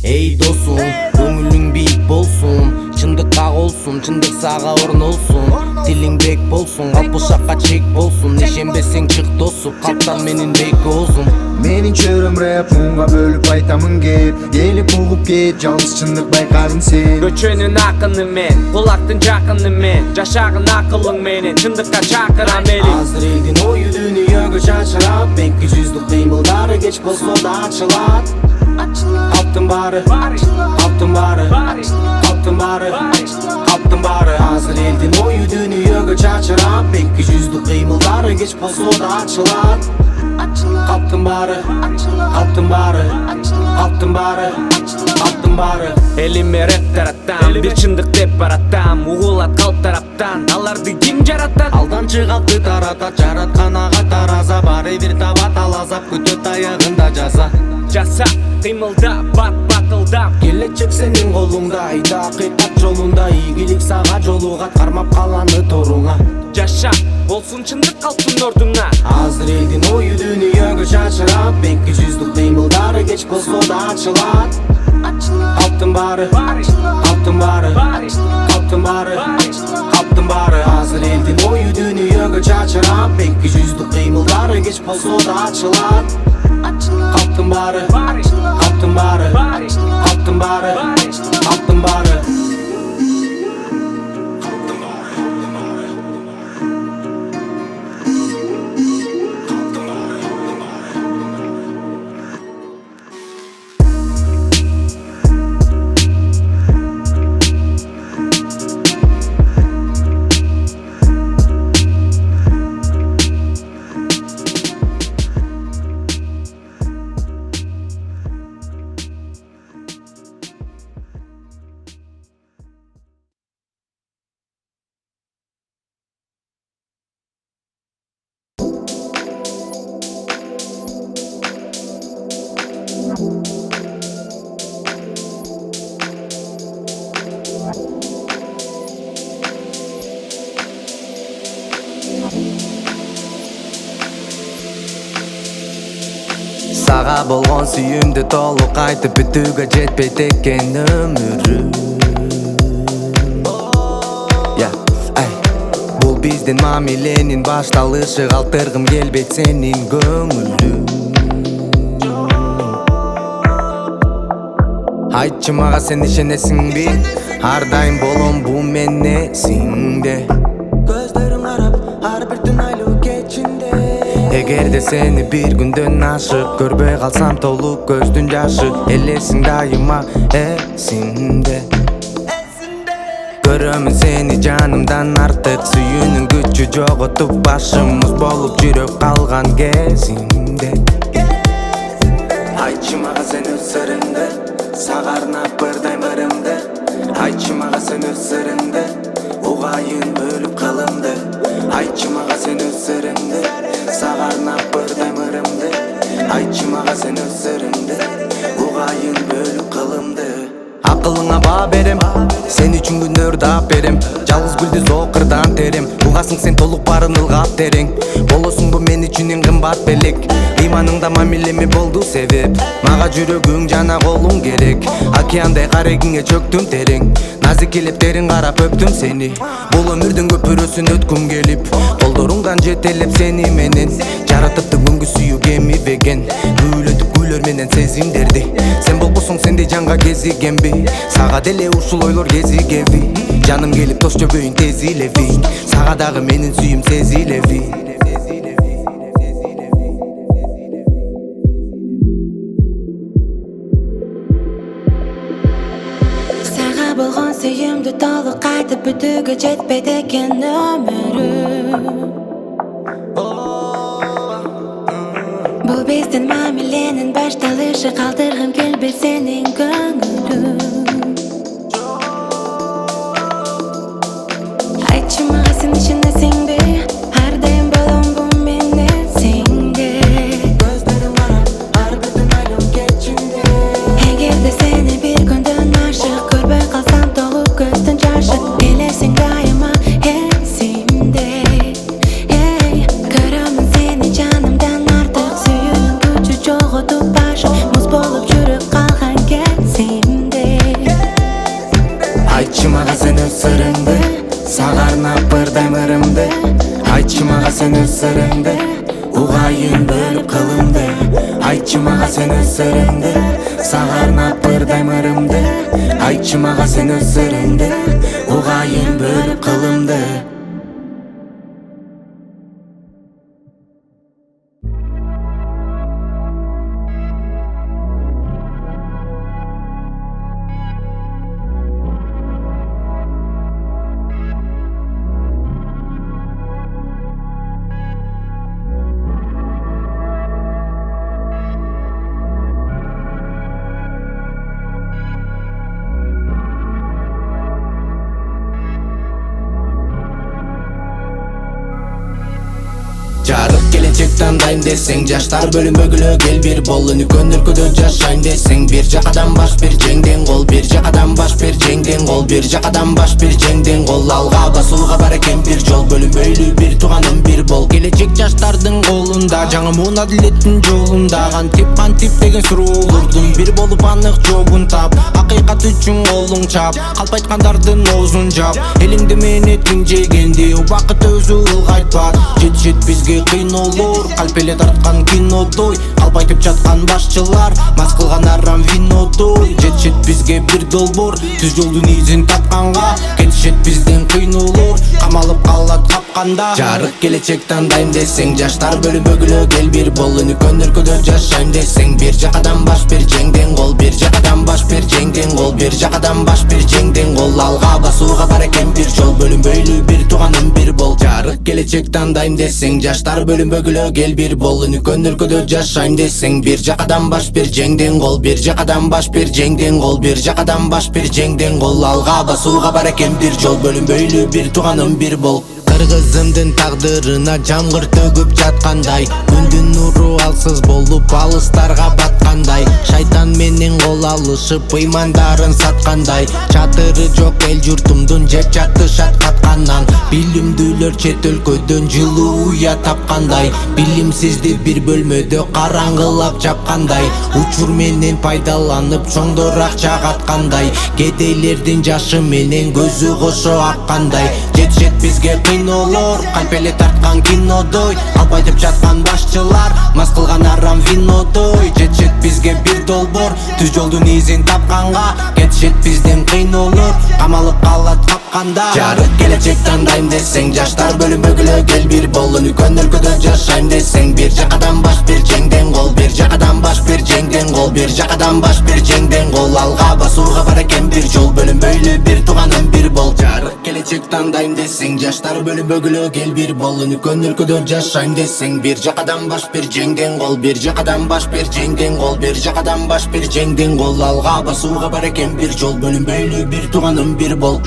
Эй досум, көңүлүң бийик болсун, чындыкка колсун, чындык сага орнолсун. Тилиң бек болсун, калпышакка чек болсун, ишенбесең чык досуп, калптан менин бек оозум.
Менин чөрөм рэп мунга бөлүп айтамын кеп, келип угуп кет, жалгыз чындык байкадың сен.
Көчөнүн акыны мен, кулактын жакыны мен, жашагын акылың менен, чындыкка чакырам элин.
Азыр элдин ою дүйнөгө чачырап, бекки жүздүк кыймылдары кеч болсо да ачылат. Калптын баары, калптын баары, калптын баары, калптын баары. Азыр элдин ою дүйнөгө чачырап, бекки жүздүк кыймылдары кеч болсо да ачылат. Калптын баары, калптын баары, калптын баары, калптын баары.
Элиме рэп таратам, бир чындык деп баратам, угулат калп тараптан, аларды ким жаратат?
Алдамчы калпты таратат, жараткан ага тараза, баары бир табат ал азап, күтөт аягында жаза.
Жаса, кыймылда, батылдап,
келечек сенин колуңда, айда акыйкат жолунда, ийгилик сага жолугат, кармап каланы торуңа.
Жаша, болсун чындык калптын ордуна.
Азыр элдин ою дүйнөгө чачырап, бекки жүздүк кыймылдары кеч болсо да ачылат. Калптын баары, калптын баары, калптын баары, калптын баары. Азыр элдин ою дүйнөгө чачырап, бекки жүздүк кыймылдары кеч болсо да ачылат. Калптын баары, калптын баары, калптын баары, калптын баары.
Сага болгон сүйүүмдү толук кайтып бүтүүгө жетпейт экен өмүрүм. Бул биздин мамиленин башталышы, калтыргым келбейт сенин көңүлүң. Айтчы мага сен ишенесиңби? Ар дайым болом бул мен эсиңде. Көздөрүң карап ар бир түн айлуу кечинде. Эгерде сени бир күндөн ашык көрбөй калсам толуп көздүн жашы, элесиң дайыма эсимде. Көрөмүн сени жанымдан артык, сүйүүнүн күчү жоготуп башымыз болуп жүрөк калган кезимде. Айтчы мага сен өз сырыңды, сага арнап ырдайм ырымды. Айтчы мага сен өз сырыңды, угайын бөлүп кылымды. Айтчы мага сен өз сырыңды, сага арнап ырдайм ырымды. Айтчы мага сен өз сырыңды, угайын бөлүп кылымды. Акылыңа баа берем, сен үчүн күндөр таап берем. Жалгыз гүлдү зоокырдан терем, угасың сен толук барын ылгап терең. Болосуңбу мен үчүн эң кымбат белек, ыйманыңда мамилеме болду себеп. Мага жүрөгүң жана колуң керек, океандай карегиңе чөктүм терең. Назик элептерин карап өптүм сени, бул өмүрдүн көпүрөсүн өткүм келип. Колдоруңдан жетелеп сени менен, жаратыптың күнгү сүйүү кемибеген. Күйлөтүп күйлөр менен сезимдерди, сен болбосоң сендей жанга кезигенби? Сага деле ушул ойлор кезигеби? Жаным келип тош жөбөйүн тезилеби, сага дагы менин сүйүүм сезилеби?
Сага болгон сүйүүмдү толук кайтып бүтүүгө жетпейт экен өмүрүм. Бул биздин мамиленин башталышы, калтыргым келбейт сенин көңүлүң. Айтчы мага сен ишенесиңби? Ар дайым болом бул мен эсиңде. Көздөрүң карап ар бир түн айлуу кечинде. Эгерде сени бир күндөн ашык көрбөй калсам толуп көздүн жашы, элесиң дайыма эсимде. Көрөмүн сени жанымдан артык, сүйүүнүн күчү жоготуп башым муз болуп жүрөк калган кезимде.
Айтчы мага сен өз сырыңды, сага арнап ырдайм ырымды. Айтчы мага сен өз сырыңды, угайын бөлүп кылымды. Айтчы мага сен өз сырыңды, сага арнап ырдайм ырымды. Айтчы мага сен өз сырыңды, угайын бөлүп кылымды. Жарык келечек тандайм десең, жаштар бөлүнбөгүлө кел бир бол. Өнүккөн өлкөдө жашайм десең, бир жакадан баш бир жеңден кол, бир жакадан баш бир жеңден кол, бир жакадан баш бир жеңден кол. Алга басууга бар экен бир жол, бөлүнбөйлү бир тууганым бир бол. Келечек жаштардын колунда, жаңы муун адилеттин жолунда. Кантип деген суроолордун бир болуп анык жообун тап. Акыйкат үчүн колуң чап, калп айткандардын оозун жап. Элиңди менетиң жегенди, убакыт өзү ылгайтпат. Жетишет бизге кыйноолор, калп эле тарткан кинодой. Калп айтып жаткан башчылар, мас кылган арам винодой. Жетишет бизге бир долбоор, түз жолдун изин тапканга. Кетишет бизден кыйноолор, камалып калат капканда. Жарык келечек тандайм десең, жаштар бөлүнбөгүлө кел бир бол. Өнүккөн өлкөдө жашайм десең, бир жакадан баш бир жеңден кол, бир жакадан баш бир жеңден кол, бир жакадан баш бир жеңден кол. Алга басууга бар экен бир жол, бөлүнбөйлү бир тууганым бир бол. Жарык келечек тандайм десең, жаштар бөлүнбөгүлө кел бир бол. Өнүккөн өлкөдө жашайм десең, бир жакадан баш бир жеңден кол, бир жакадан баш бир жеңден кол, бир жакадан баш бир жеңден кол. Алга басууга бар экен бир жол, бөлүнбөйлү бир тууганым бир бол.
Жашар кызымдын тагдырына жамгыр төгүп жаткандай, күндүн нуру алсыз болуп алыстарга баткандай, шайтан менен кол алышып ыймандарын саткандай, чатыры жок эл журтумдун жеп жатты шаткаткандан, билимдүүлөр чет өлкөдөн жылуу уя тапкандай, билимсизди бир бөлмөдө караңгылап жапкандай, учур менен пайдаланып чоңдор акча каткандай, кедейлердин жашы менен көзү кошо аккандай, жетишет бизге кыйноолор калп эле тарткан кинодой, албайтып жаткан башчылар мас кылган арам винодой, жетишет бизге бир долбоор түз жолдун изин тапканга, кетишет бизден кыйноолор камалып калат капканда. Жарык келечек тандайм десең, жаштар бөлүнбөгүлө кел бир бол, өнүккөн өлкөдө жашайм десең, бир жакадан баш бир жеңден кол, бир жакадан баш бир жеңден кол, бир жакадан баш бир жеңден кол, алга басууга бар экен бир жол, бөлүнбөйлү бир тууганым бир бол. Жарык келечек тандайм десең, жаштар бөлүнбөгүлө кел бир бол, өнүккөн өлкөдө жашайм десең, бир жакадан баш бир жеңден кол, бир жакадан баш бир жеңден кол, бир жакадан баш бир жеңден кол, алга басууга бар экен бир жол, бөлүнбөйлү бир тууганым бир бол.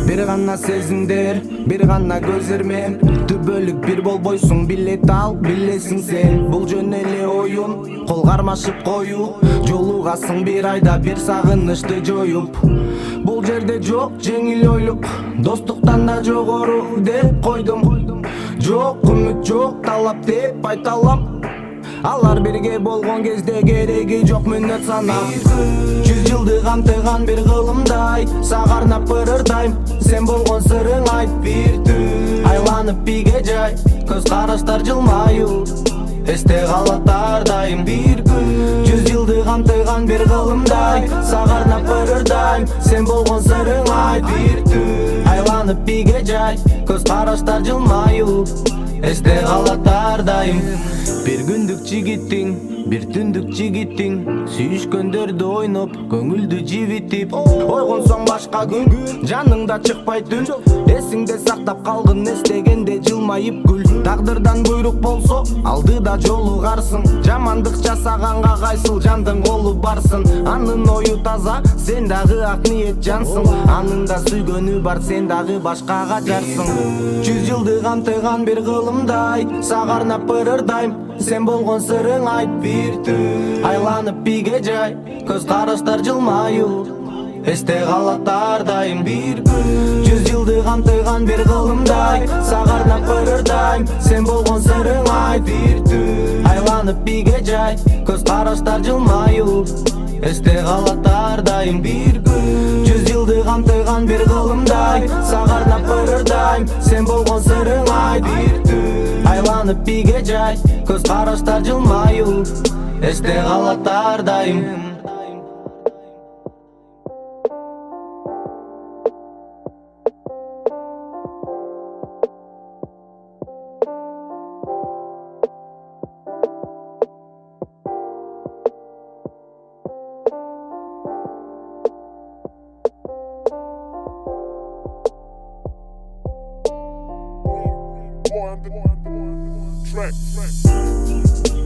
Бир гана сезимдер, бир гана көз ирме, түбөлүк бир болбойсуң, билет ал, билесиң сен. Бул жөн эле оюн, кол кармашып коюп, жолугасың бир айда бир сагынычты жоюп. Бул жерде жок жеңил ойлук, достуктан да жогору деп койдум. Жок үмүт, жок талап деп айта алам. Алар бирге болгон кезде кереги жок мүнөт санам. 100 жылды камтыган бир кылымдай, сага арнап ырырдайм, сен болгон сырың айт бир түн. Айланып биге жай, көз караштар жылмаюу, эсте калат ар дайым бир күн. 100 жылды камтыган бир кылымдай, сага арнап ырырдайм, сен болгон сырың айт бир түн. Айланып биге жай, көз караштар жылмаюу, эсте калат ар дайым. Бир күндүк жигиттиң, бир түндүк жигиттиң, сүйүшкөндөрдү ойноп, көңүлдү жибитип, ойгонсоң башка күн, жаныңда чыкпай түн. Эсиңде сактап калгын, эстегенде жылмайып күл. Тагдырдан буйрук болсо, алдыда жолугарсың, жамандык жасаганга кайсыл жандын колу барсын. Анын ою таза, сен дагы ак ниет жансың, анын да сүйгөнү бар, сен дагы башкага жарсың. 100 жылды камтыган бир кылымдай, сага арнап ырырдайм, сен болгон сырың айт бир түн. Айланып биге жай, көз караштар жылмаюу, эсте калат ар дайым бир күн. 100 жылды камтыган бир кылымдай, сага арнап ырырдайм, сен болгон сырың айт бир түн. Айланып биге жай, көз караштар жылмаюу, эсте калат ар дайым бир күн. 100 жылды камтыган бир кылымдай, сага арнап ырырдайм, сен болгон сырың айт бир түн. Айланып биге жай, көз караштар жылмаюу, эсте калат ар дайым.
Track.